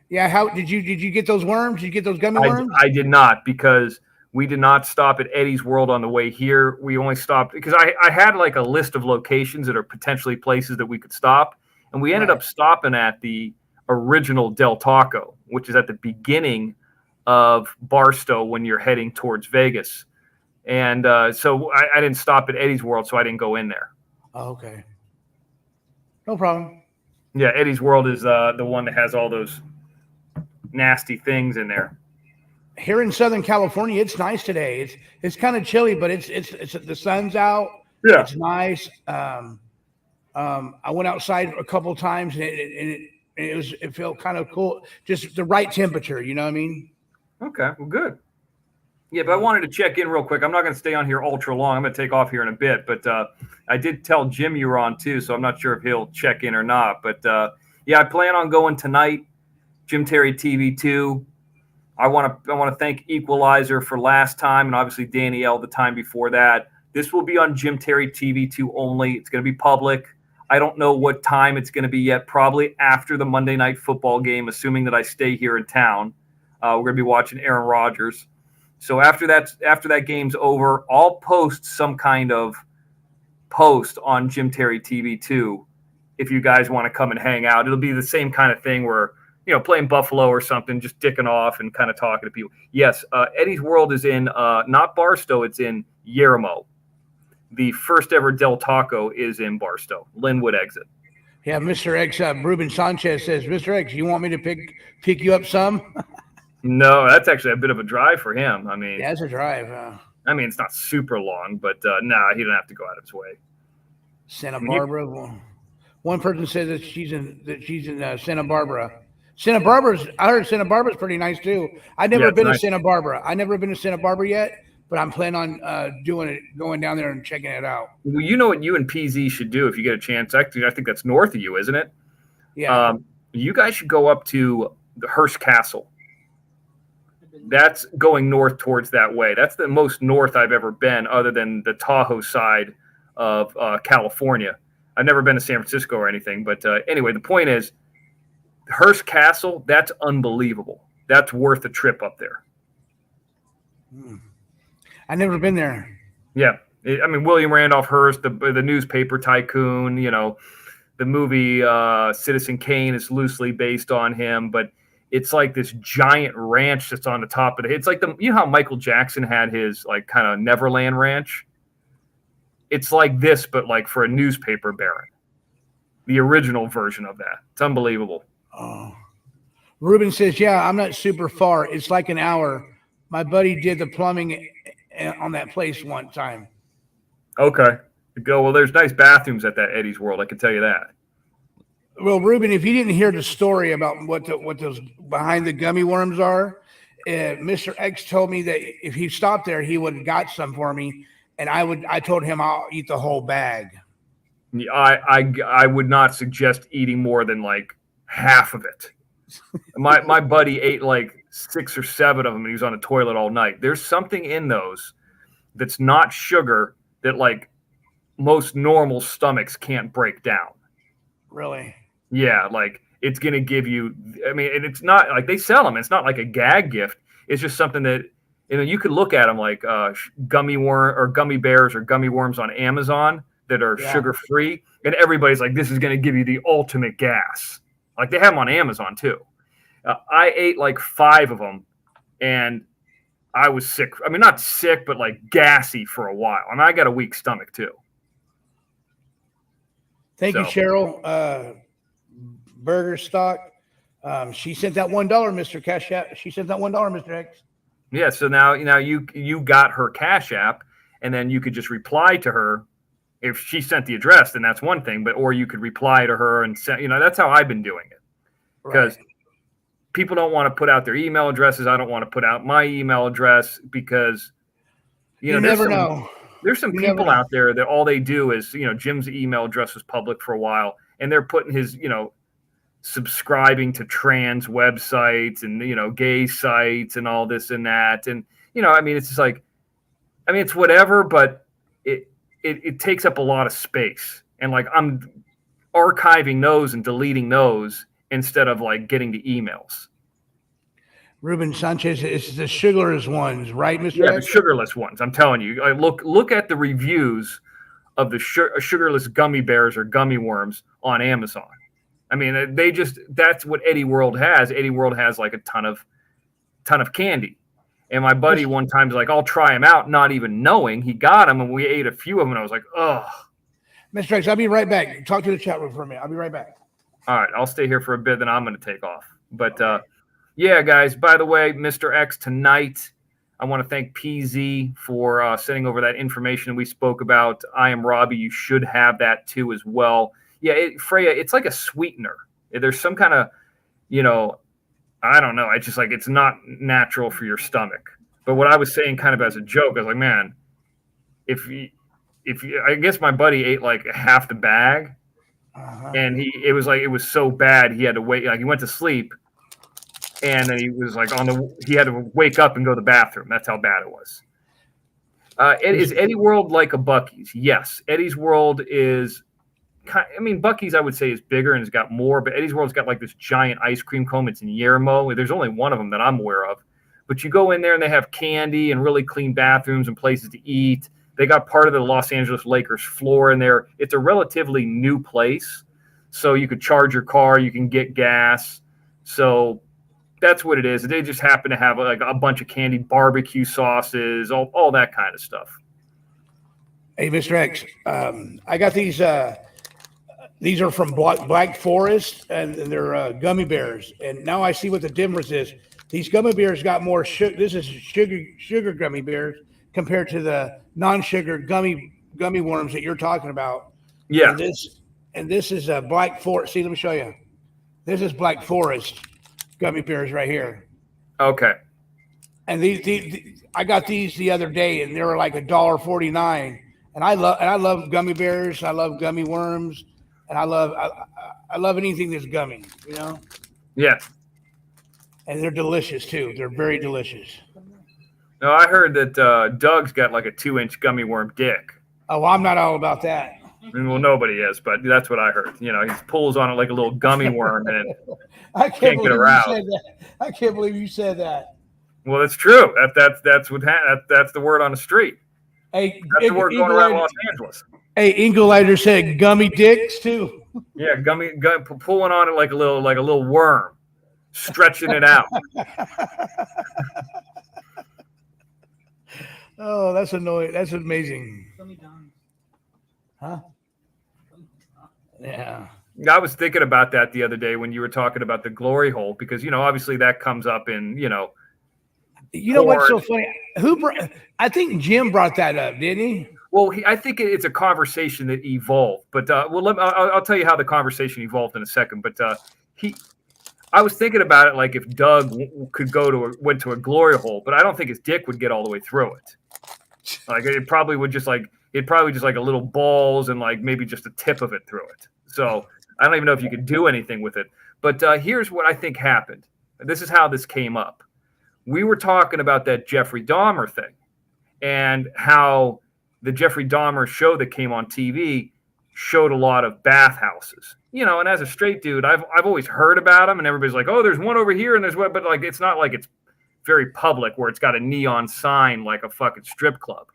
Yeah, how did you get those worms? Did you get those gummy worms? I did not, because we did not stop at Eddie's World on the way here. We only stopped because I had like a list of locations that are potentially places that we could stop, and we ended up stopping at the original Del Taco, which is at the beginning of Barstow when you're heading towards Vegas. And so I didn't stop at Eddie's World, so I didn't go in there. Oh, okay. No problem. Yeah, Eddie's World is the one that has all those nasty things in there. Here in Southern California, it's nice today. It's kind of chilly, but it's the sun's out. Yeah, it's nice. I went outside a couple of times, and it felt kind of cool. Just the right temperature, you know what I mean? Okay, well, good. Yeah, but I wanted to check in real quick. I'm not going to stay on here ultra long. I'm going to take off here in a bit, but I did tell Jim you were on too, so I'm not sure if he'll check in or not. But yeah, I plan on going tonight. Jim Terry TV 2. I want to thank Equalizer for last time, and obviously Danielle the time before that. This will be on Jim Terry TV 2 only. It's going to be public. I don't know what time it's going to be yet. Probably after the Monday Night Football game, assuming that I stay here in town. We're going to be watching Aaron Rodgers. So after that game's over, I'll post some kind of post on Jim Terry TV 2 if you guys want to come and hang out. It'll be the same kind of thing where, playing Buffalo or something, just dicking off and kind of talking to people. Yes, Eddie's World is in not Barstow, it's in Yermo. The first ever Del Taco is in Barstow, Linwood exit. Yeah, Mr. X, Ruben Sanchez says, Mr. X, you want me to pick you up some? No, that's actually a bit of a drive for him. I mean, yeah, it's a drive. I mean, it's not super long, but nah, he didn't have to go out of his way. Santa Barbara. One person says that she's in Santa Barbara. I heard Santa Barbara's pretty nice too. I've never been to Santa Barbara. I've never been to Santa Barbara yet, but I'm planning on going down there and checking it out. Well, you know what you and PZ should do if you get a chance. Actually, I think that's north of you, isn't it? Yeah. You guys should go up to the Hearst Castle. That's going north towards that way. That's the most north I've ever been, other than the Tahoe side of California. I've never been to San Francisco or anything, but anyway, the point is, Hearst Castle, that's unbelievable. That's worth a trip up there. I've never been there. Yeah. I mean, William Randolph Hearst, the newspaper tycoon, the movie Citizen Kane is loosely based on him, but it's like this giant ranch that's on the top of it. It's like how Michael Jackson had his like kind of Neverland ranch. It's like this, but like for a newspaper baron. The original version of that. It's unbelievable. Oh. Ruben says, yeah, I'm not super far. It's like an hour. My buddy did the plumbing on that place one time. Okay. Well, there's nice bathrooms at that Eddie's World. I can tell you that. Well, Ruben, if you didn't hear the story about what those behind the gummy worms are, Mr. X told me that if he stopped there, he would have got some for me, and I told him I'll eat the whole bag. I would not suggest eating more than like half of it. My buddy ate like 6 or 7 of them, and he was on the toilet all night. There's something in those that's not sugar that like most normal stomachs can't break down. Really? Yeah, like it's going to give you, I mean, and it's not like they sell them. It's not like a gag gift. It's just something that, you could look at them like gummy worm or gummy bears or gummy worms on Amazon. that are Yeah. sugar free, and everybody's like, "This is going to give you the ultimate gas." Like they have them on Amazon too. I ate like 5 of them, and I was sick. I mean, not sick, but like gassy for a while. I mean, I got a weak stomach too. Thank you, So. Cheryl. Burger stock. She sent that $1, Mr. Cash App. She sent that $1, Mr. X. Yeah. So now you got her Cash App, and then you could just reply to her. If she sent the address, then that's one thing. Or you could reply to her and say, that's how I've been doing it. Because people don't want to put out their email addresses. I don't want to put out my email address because you never know. There's some people out there that all they do is, Jim's email address was public for a while, and they're putting his, subscribing to trans websites and, gay sites and all this and that. And, it's just like, it's whatever, but it takes up a lot of space. And like, I'm archiving those and deleting those instead of like getting the emails. Ruben Sanchez, it's the sugarless ones, right, Mr. Yeah, X? the sugarless ones. I'm telling you, look at the reviews of the sugarless gummy bears or gummy worms on Amazon. I mean, that's what Eddie World has. Eddie World has like a ton of candy. And my buddy one time was like, I'll try them out, not even knowing he got them. And we ate a few of them. And I was like, ugh. Mr. X, I'll be right back. Talk to the chat room for a minute. I'll be right back. All right. I'll stay here for a bit. Then I'm going to take off. But yeah, guys, by the way, Mr. X, tonight, I want to thank PZ for sending over that information we spoke about. I Am Robbie. You should have that too as well. Yeah, Freya, it's like a sweetener. There's some kind of, I don't know. It's just like it's not natural for your stomach. But what I was saying kind of as a joke, I was like, man, if I guess my buddy ate like half the bag, and it was so bad he had to wait. Like he went to sleep, and then he was like he had to wake up and go to the bathroom. That's how bad it was. Is Eddie World like a Buc-ee's? Yes, Eddie's World is. Buc-ee's I would say is bigger and has got more, but Eddie's World's got like this giant ice cream cone. It's in Yermo. There's only one of them that I'm aware of. But you go in there and they have candy and really clean bathrooms and places to eat. They got part of the Los Angeles Lakers floor in there. It's a relatively new place. So you could charge your car, you can get gas. So that's what it is. They just happen to have like a bunch of candy, barbecue sauces, all that kind of stuff. Hey, Mr. X, I got these. These are from Black Forest, and they're gummy bears. And now I see what the difference is. These gummy bears got more sugar. This is sugar gummy bears compared to the non-sugar gummy worms that you're talking about. Yeah. And this is a Black Forest. See, let me show you. This is Black Forest gummy bears right here. Okay. And these I got these the other day, and they were like $1.49. And I love gummy bears. I love gummy worms. And I love anything that's gummy, Yeah. And they're delicious too. They're very delicious. No, I heard that Doug's got like a 2-inch gummy worm dick. Oh, well, I'm not all about that. Well, nobody is, but that's what I heard. He pulls on it like a little gummy worm and I can't get around. I can't believe you said that. Well, it's true. That's what that's the word on the street. Hey, that's the word going around Los Angeles. Hey, Ingelider said gummy dicks too. Yeah, pulling on it like a little worm, stretching it out. Oh, that's annoying. That's amazing. Huh? Yeah. I was thinking about that the other day when you were talking about the glory hole, because obviously that comes up in what's so funny? I think Jim brought that up, didn't he? Well, I think it's a conversation that evolved, but I'll tell you how the conversation evolved in a second. But I was thinking about it like if Doug went to a glory hole, but I don't think his dick would get all the way through it. Like it probably would just like a little balls and like maybe just a tip of it through it. So I don't even know if you could do anything with it. But here's what I think happened. This is how this came up. We were talking about that Jeffrey Dahmer thing and how the Jeffrey Dahmer show that came on TV showed a lot of bathhouses, and as a straight dude, I've always heard about them, and everybody's like, oh, there's one over here and there's one, but like, it's not like it's very public where it's got a neon sign like a fucking strip club.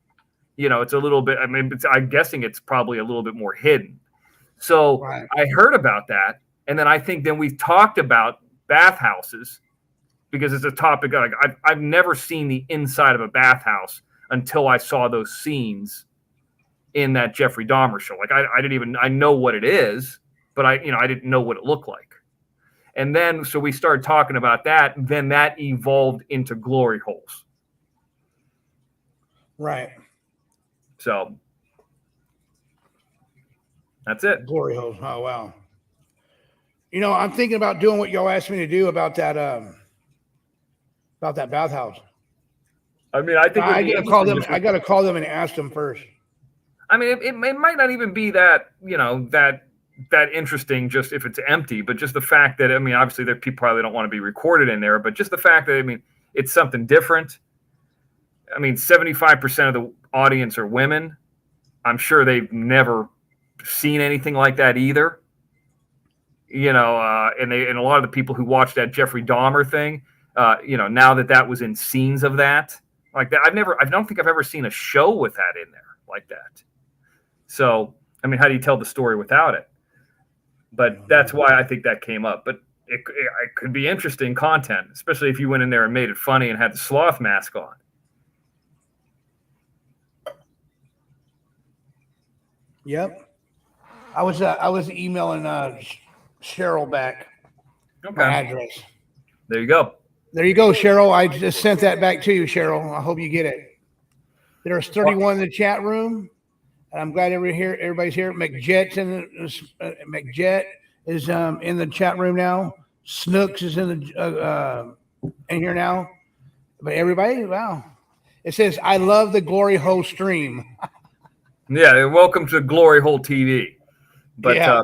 it's a little bit. I mean, I'm guessing it's probably a little bit more hidden. So Right. I heard about that, and then I think then we talked about bathhouses because it's a topic. Like I've never seen the inside of a bathhouse until I saw those scenes in that Jeffrey Dahmer show. Like I know what it is, but I didn't know what it looked like. And then so we started talking about that. Then that evolved into glory holes. Right. So that's it. Glory holes. Oh wow. I'm thinking about doing what y'all asked me to do about that bathhouse. I mean, I think I gotta call them. I gotta call them and ask them first. I mean, it might not even be that that interesting just if it's empty, but just the fact that obviously there people probably don't want to be recorded in there, but just the fact that it's something different. 75% of the audience are women. I'm sure they've never seen anything like that either. And a lot of the people who watched that Jeffrey Dahmer thing, now that was in scenes of that like that, I don't think I've ever seen a show with that in there like that. So, how do you tell the story without it? But that's why I think that came up. But it could be interesting content, especially if you went in there and made it funny and had the sloth mask on. Yep. I was emailing Cheryl back my address. There you go. There you go, Cheryl. I just sent that back to you, Cheryl. I hope you get it. There's 31 in the chat room. I'm glad everybody's here. McJet is in the chat room now. Snooks is in here now. But everybody, wow. It says, I love the Glory Hole stream. Yeah, welcome to Glory Hole TV. But I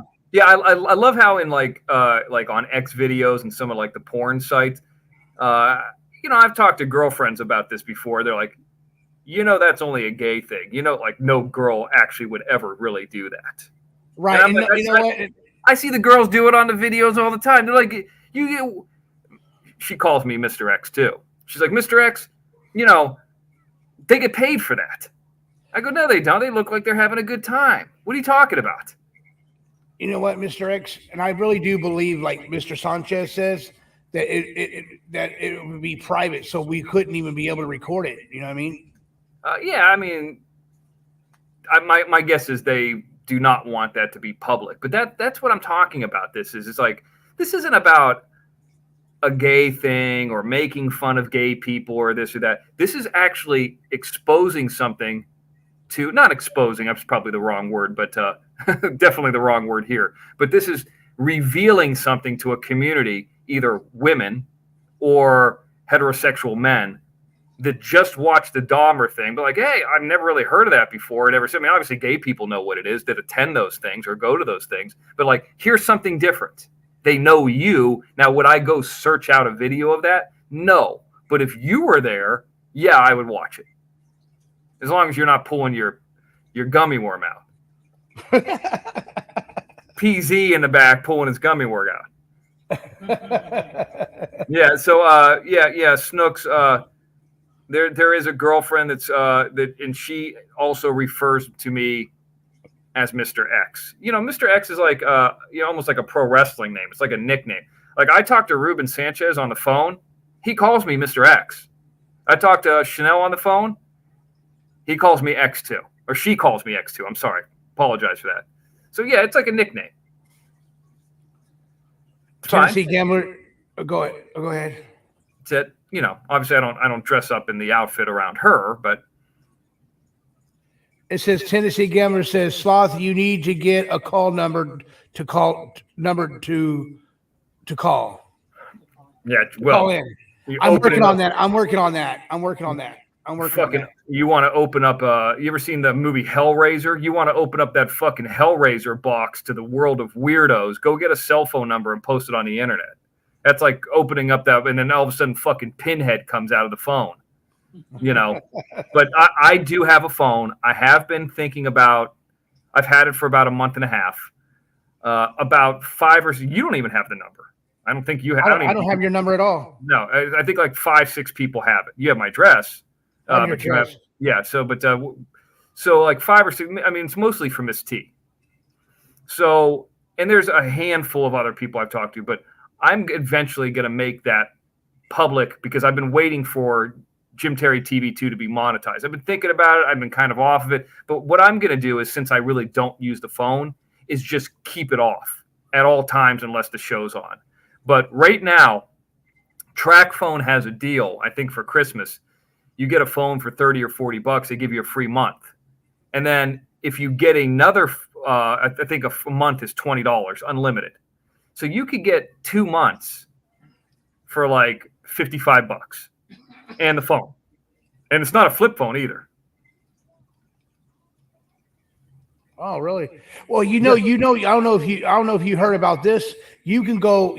love how in like on X videos and some of like the porn sites, I've talked to girlfriends about this before. They're like, that's only a gay thing. Like no girl actually would ever really do that. Right. And what? I see the girls do it on the videos all the time. They're like, she calls me Mr. X too. She's like, Mr. X, they get paid for that. I go, no, they don't. They look like they're having a good time. What are you talking about? You know what, Mr. X? And I really do believe, like Mr. Sanchez says, that it would be private, so we couldn't even be able to record it. You know what I mean? My guess is they do not want that to be public. But that's what I'm talking about. This isn't about a gay thing or making fun of gay people or this or that. This is actually exposing something to, not exposing, that's probably the wrong word, but definitely the wrong word here. But this is revealing something to a community, either women or heterosexual men that just watch the Dahmer thing, but like, hey, I've never really heard of that before. Obviously gay people know what it is that attend those things or go to those things, but like, here's something different. They know you. Now, would I go search out a video of that? No. But if you were there, yeah, I would watch it. As long as you're not pulling your gummy worm out. PZ in the back pulling his gummy worm out. Yeah. So, Snooks, there is a girlfriend and she also refers to me as Mr. X. Mr. X is like, almost like a pro wrestling name. It's like a nickname. Like I talked to Ruben Sanchez on the phone. He calls me Mr. X. I talked to Chanel on the phone. He calls me X2, or she calls me X2. I'm sorry. Apologize for that. So yeah, it's like a nickname. Tennessee Gambler, go ahead. It's it. Obviously I don't dress up in the outfit around her, but it says Tennessee Gambler says, Sloth, you need to get a call number to call. Yeah, well, call in. I'm working on that. You want to open up you ever seen the movie Hellraiser? You want to open up that fucking Hellraiser box to the world of weirdos. Go get a cell phone number and post it on the internet. That's like opening up that, and then all of a sudden fucking Pinhead comes out of the phone. But I do have a phone. I have been thinking about, I've had it for about a month and a half. About 5 or 6, you don't even have the number. I don't think you have. I don't have your number at all. No, I think like 5, 6 people have it. You have my address. Your address. Yeah. So So like 5 or 6. I mean, it's mostly for Miss T. So, and there's a handful of other people I've talked to, but I'm eventually going to make that public because I've been waiting for Jim Terry TV2 to be monetized. I've been thinking about it. I've been kind of off of it. But what I'm going to do is, since I really don't use the phone, is just keep it off at all times unless the show's on. But right now, Track Phone has a deal. I think for Christmas, you get a phone for $30 or $40. They give you a free month. And then if you get another, I think a month is $20, unlimited. So you could get 2 months for like $55 and the phone. And it's not a flip phone either. Oh, really? Well, I don't know if you heard about this. You can go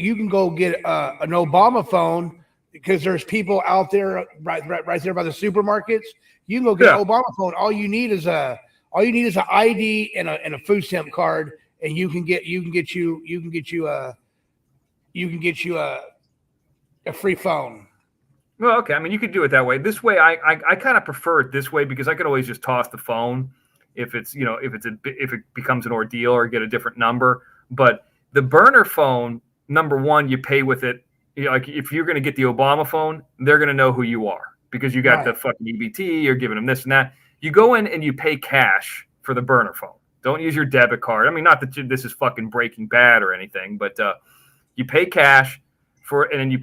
get an Obama phone because there's people out there right there by the supermarkets. You can go get an Obama phone. All you need is an ID and a food stamp card, and you can get you a free phone. Well, okay. I mean, you could do it that way. This way, I kind of prefer it this way because I could always just toss the phone if it's, if it becomes an ordeal or get a different number. But the burner phone, number one, you pay with it. Like if you're going to get the Obama phone, they're going to know who you are because you got the fucking EBT. You're giving them this and that. You go in and you pay cash for the burner phone. Don't use your debit card. I mean, not that this is fucking Breaking Bad or anything, but you pay cash for it, and then you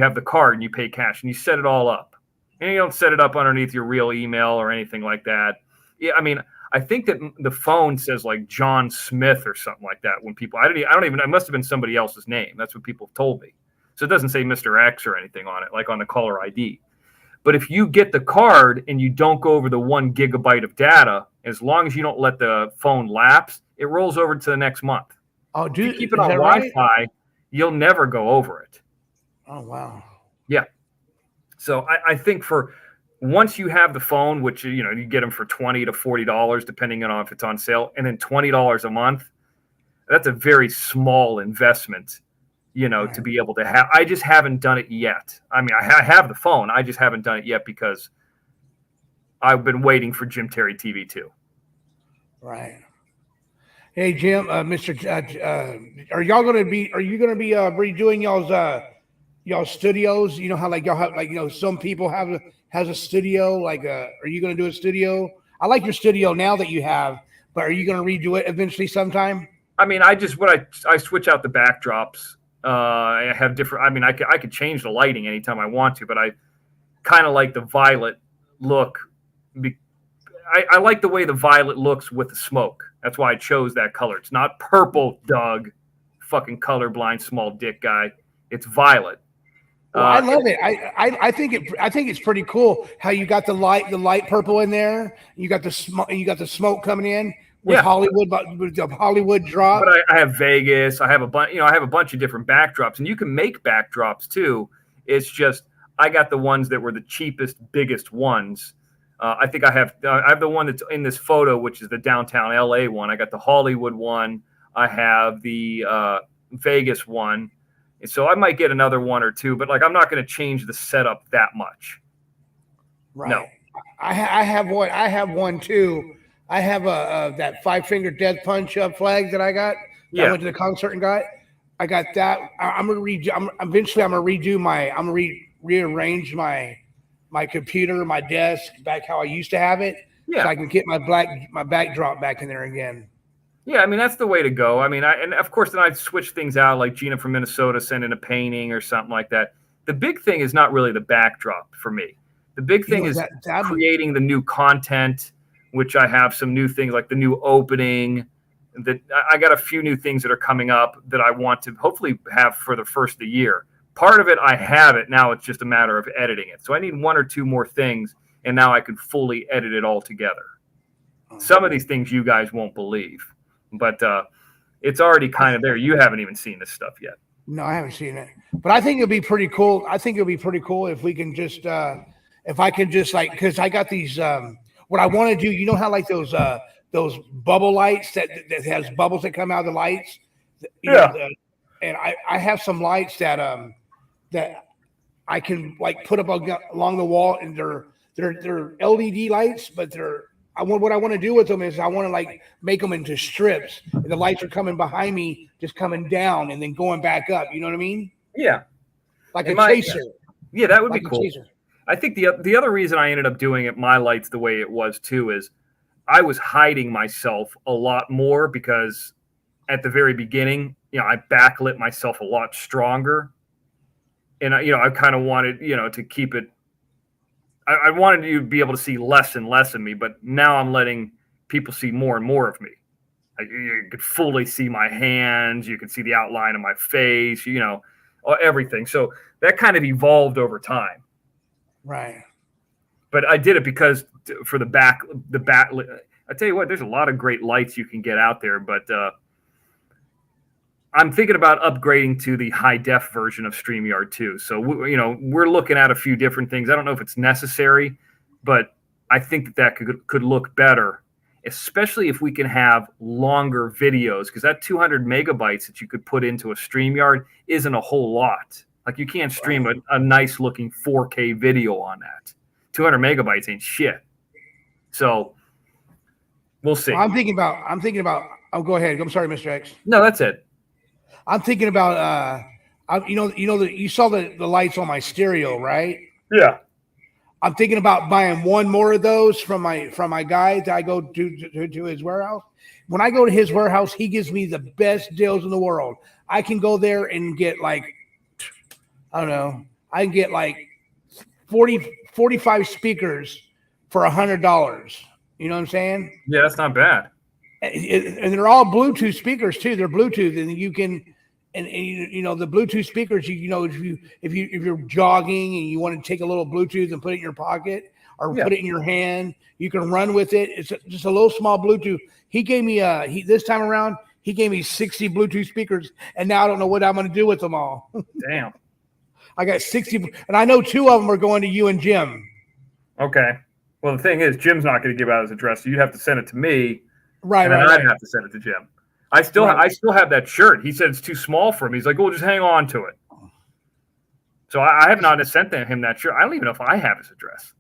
have the card and you pay cash and you set it all up. And you don't set it up underneath your real email or anything like that. Yeah, I mean, I think that the phone says like John Smith or something like that. When people, it must have been somebody else's name. That's what people have told me. So it doesn't say Mr. X or anything on it, like on the caller ID. But if you get the card and you don't go over the 1 gigabyte of data, as long as you don't let the phone lapse, it rolls over to the next month. Oh, dude, if you keep it on Wi-Fi, you'll never go over it. Oh, wow. Yeah. So I think for once you have the phone, which, you get them for $20 to $40, depending on if it's on sale, and then $20 a month, that's a very small investment, to be able to have. I just haven't done it yet. I mean, I have the phone. I just haven't done it yet because I've been waiting for Jim Terry TV2. Right. Hey, Jim, Mr. Are you going to be redoing y'all's studios? You know how like y'all have some people has a studio. Like, are you going to do a studio? I like your studio now that you have, but are you going to redo it eventually sometime? I mean, I switch out the backdrops. I have different. I mean, I could change the lighting anytime I want to, but I kind of like the violet look. I like the way the violet looks with the smoke. That's why I chose that color. It's not purple, Doug. Fucking colorblind, small dick guy. It's violet. Well, I love it. I think it's pretty cool how you got the light purple in there. You got the smoke coming in with Hollywood, with the Hollywood drop. But I have Vegas. I have a bunch of different backdrops, and you can make backdrops too. It's just I got the ones that were the cheapest, biggest ones. I think I have the one that's in this photo, which is the downtown LA one. I got the Hollywood one. I have the Vegas one. And so I might get another one or two, but like I'm not going to change the setup that much. Right. No. I have one. I have one too. I have that 5-finger death punch up flag that I got. I went to the concert and got. I got that. I'm gonna redo. Eventually I'm gonna rearrange my computer, my desk back how I used to have it, so I can get my backdrop back in there again. Yeah, I mean that's the way to go. I mean, and of course then I switch things out, like Gina from Minnesota sending a painting or something like that. The big thing is not really the backdrop for me. The big thing is creating the new content, which I have some new things like the new opening. That I got a few new things that are coming up that I want to hopefully have for the first of the year. Part of it, I have it. Now it's just a matter of editing it. So I need 1 or 2 more things, and now I can fully edit it all together. Some of these things you guys won't believe, but it's already kind of there. You haven't even seen this stuff yet. No, I haven't seen it. But I think it'll be pretty cool. I think it'll be pretty cool if we can just, if I can just like, because I got these, what I want to do, you know how like those bubble lights that has bubbles that come out of the lights? You know, and I have some lights that I can like put up along the wall, and they're LED lights, but what I want to do with them is I want to like make them into strips. And the lights are coming behind me, just coming down and then going back up. You know what I mean? Yeah. Like And a chaser. Yeah, that would Like be a cool. chaser. I think the other reason I ended up doing it, my lights the way it was too, is I was hiding myself a lot more because at the very beginning, I backlit myself a lot stronger. And, I kind of wanted, to keep it. I wanted you to be able to see less and less of me, but now I'm letting people see more and more of me. Like, you could fully see my hands. You can see the outline of my face, everything. So that kind of evolved over time. Right. But I did it because for the back. I tell you what, there's a lot of great lights you can get out there, but I'm thinking about upgrading to the high def version of StreamYard too. So we're looking at a few different things. I don't know if it's necessary, but I think that could look better, especially if we can have longer videos, because that 200 megabytes that you could put into a StreamYard isn't a whole lot. Like, you can't stream a nice looking 4K video on that. 200 megabytes ain't shit. So we'll see. I'm thinking about. Oh, go ahead. I'm sorry, Mr. X. No, that's it. I'm thinking about. You saw the lights on my stereo, right? Yeah. I'm thinking about buying one more of those from my guy that I go to his warehouse. When I go to his warehouse, he gives me the best deals in the world. I can go there and get like, I don't know, I can get like 45 speakers for $100. You know what I'm saying? Yeah, that's not bad. And they're all Bluetooth speakers too. They're Bluetooth, and you can, and the Bluetooth speakers. If you're jogging and you want to take a little Bluetooth and put it in your pocket or put it in your hand, you can run with it. It's just a little small Bluetooth. He gave me this time around. He gave me 60 Bluetooth speakers, and now I don't know what I'm going to do with them all. Damn. I got 60, and I know 2 of them are going to you and Jim. Okay. Well, the thing is, Jim's not going to give out his address, so you'd have to send it to me, Right, and then right. I'd have to send it to Jim. I still have that shirt. He said it's too small for him. He's like, "Well, just hang on to it." So I have not sent him that shirt. I don't even know if I have his address.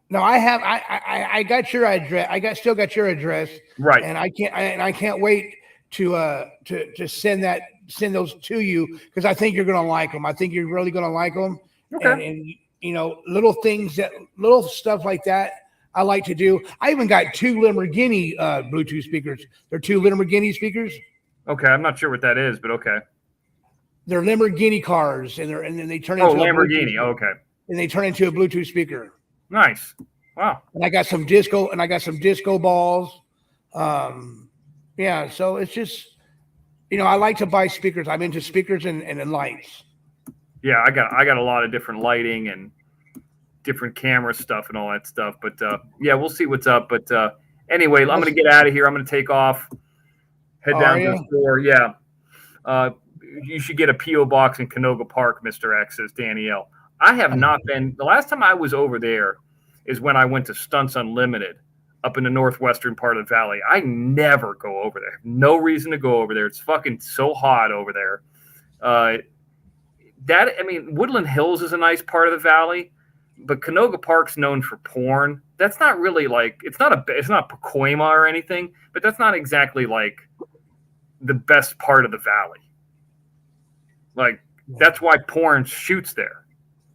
No, I have. I got your address. Still got your address. Right. And I can't wait to send those to you, because I think you're gonna like them. I think you're really gonna like them. Okay. And little stuff like that I like to do. I even got 2 Lamborghini Bluetooth speakers. They're 2 Lamborghini speakers. Okay, I'm not sure what that is, but okay. They're Lamborghini cars, and then they turn into Lamborghini. Okay. And they turn into a Bluetooth speaker. Nice. Wow. And I got some disco balls. Yeah, so it's just, I like to buy speakers. I'm into speakers and lights. Yeah, I got a lot of different lighting and different camera stuff and all that stuff. But yeah, we'll see what's up. But anyway, I'm going to get out of here. I'm going to take off, head down to the store. Yeah. You should get a P.O. box in Canoga Park, Mr. X, says Danielle. I have not been. The last time I was over there is when I went to Stunts Unlimited up in the northwestern part of the valley. I never go over there. No reason to go over there. It's fucking so hot over there. Woodland Hills is a nice part of the valley, but Canoga Park's known for porn. That's not really like, it's not Pacoima or anything, but that's not exactly like the best part of the valley. Like, that's why porn shoots there.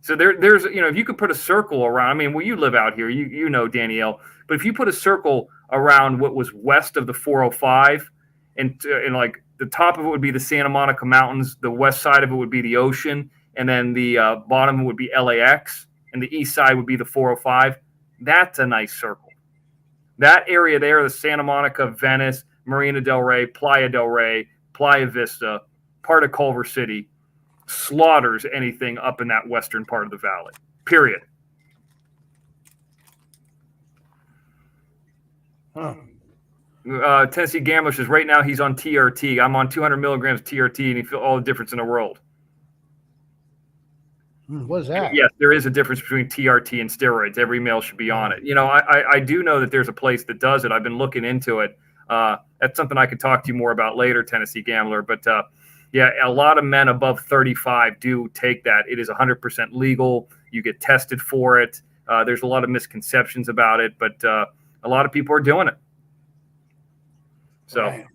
So there's, if you could put a circle around, you live out here, you know, Danielle, but if you put a circle around what was west of the 405 and like the top of it would be the Santa Monica Mountains, the west side of it would be the ocean, and then the bottom would be LAX, and the east side would be the 405. That's a nice circle. That area there, the Santa Monica, Venice, Marina del Rey, Playa Vista, part of Culver City, slaughters anything up in that western part of the valley. Period. Huh. Tennessee Gambler says right now he's on TRT. I'm on 200 milligrams TRT, and he feels all the difference in the world. What is that? Yes, there is a difference between TRT and steroids. Every male should be on it. I do know that there's a place that does it. I've been looking into it. That's something I could talk to you more about later, Tennessee Gambler. But yeah, a lot of men above 35 do take that. It is 100% legal. You get tested for it. There's a lot of misconceptions about it, but A lot of people are doing it. So, Right.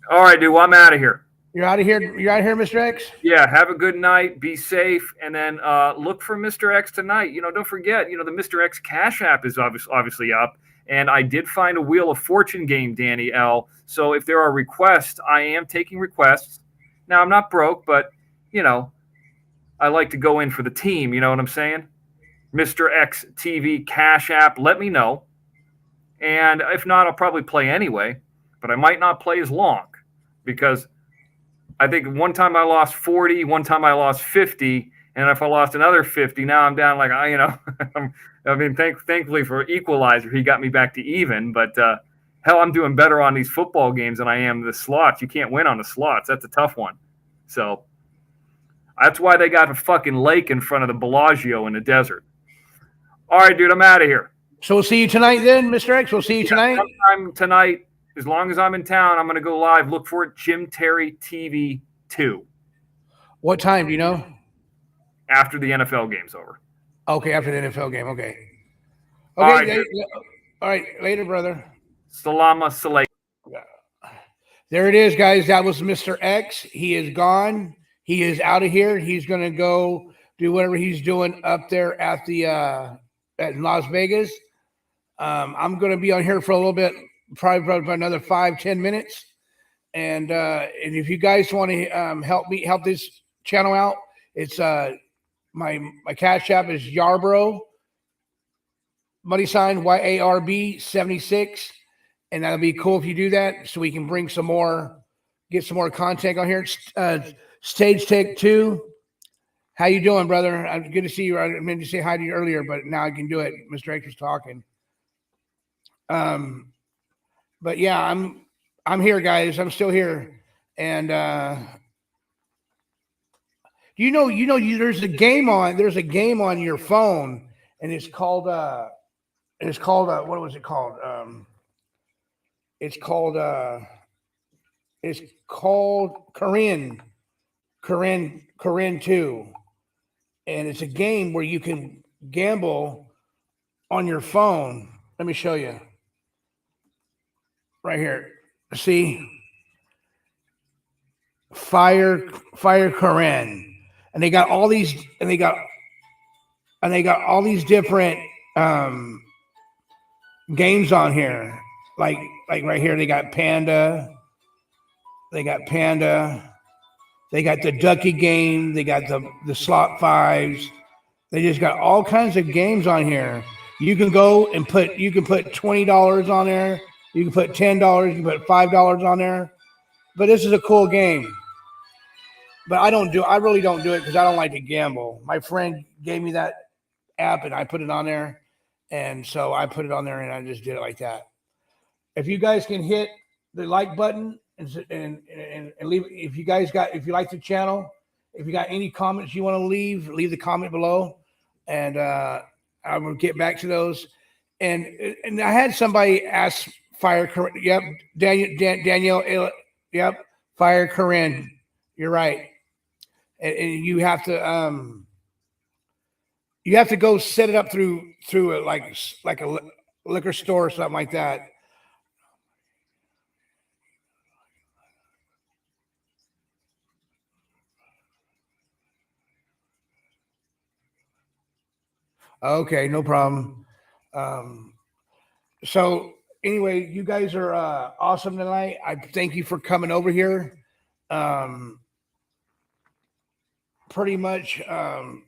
All right, dude. Well, I'm out of here. You're out of here. You're out of here, Mr. X. Yeah, have a good night. Be safe, and then look for Mr. X tonight. Don't forget. The Mr. X Cash App is obviously up, and I did find a Wheel of Fortune game, Danny L. So if there are requests, I am taking requests. Now I'm not broke, but I like to go in for the team. You know what I'm saying? Mr. X TV Cash App. Let me know, and if not, I'll probably play anyway. But I might not play as long because I think one time I lost 40, one time I lost 50, and if I lost another 50, now I'm down like thankfully for Equalizer, he got me back to even. But hell, I'm doing better on these football games than I am the slots. You can't win on the slots. That's a tough one. So that's why they got a fucking lake in front of the Bellagio in the desert. All right, dude, I'm out of here. So we'll see you tonight then, Mr. X. We'll see you tonight. Sometime tonight. As long as I'm in town, I'm going to go live. Look for it, Jim Terry TV 2. What time, do you know? After the NFL game's over. Okay, after the NFL game. Okay. All right, all right, later, brother. Salama Saleh. There it is, guys. That was Mr. X. He is gone. He is out of here. He's going to go do whatever he's doing up there at the at Las Vegas. I'm going to be on here for a little bit. Probably another 5-10 minutes, and if you guys want to help this channel out, it's my Cash App is Yarbrough money sign YARB 76, and that'll be cool if you do that, so we can bring get some more content on here. Stage Take 2. How you doing, brother? Good to see you. I meant to say hi to you earlier, but now I can do it. Mr. X was talking. But yeah, I'm here, guys. I'm still here, and there's a game on your phone, and it's called what was it called? It's called Corinne 2, and it's a game where you can gamble on your phone. Let me show you. Right here, see, Fire Corinne, and they got all these, different games on here. Like right here, they got Panda, they got the Ducky game, they got the Slot Fives. They just got all kinds of games on here. You can go and put $20 on there. You can put $10, you can put $5 on there. But this is a cool game. But I really don't do it because I don't like to gamble. My friend gave me that app and I put it on there. And so I put it on there and I just did it like that. If you guys can hit the like button and leave, if you like the channel, if you got any comments you want to leave the comment below. And I will get back to those. And I had somebody ask Fire Corinne. Yep, Danielle. Yep, Fire Corinne. You're right. And you have to go set it up through like a liquor store or something like that. Okay, no problem. So anyway, you guys are awesome tonight. I thank you for coming over here. Pretty much, I'm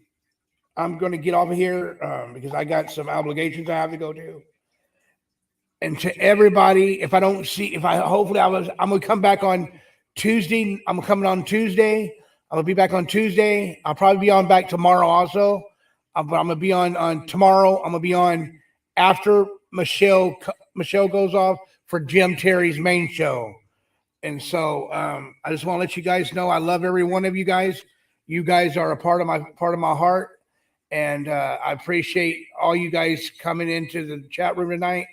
going to get off of here because I got some obligations I have to go to. And to everybody, I'm going to come back on Tuesday. I'm coming on Tuesday. I'm going to be back on Tuesday. I'll probably be on back tomorrow also. But I'm going to be on tomorrow. I'm going to be on after Michelle goes off for Jim Terry's main show. And so I just want to let you guys know I love every one of you guys. You guys are a part of my heart. And I appreciate all you guys coming into the chat room tonight.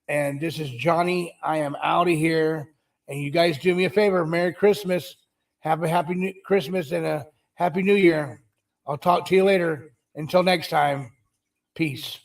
And this is Johnny. I am out of here. And you guys do me a favor. Merry Christmas. Have a happy Christmas and a happy New Year. I'll talk to you later. Until next time, peace.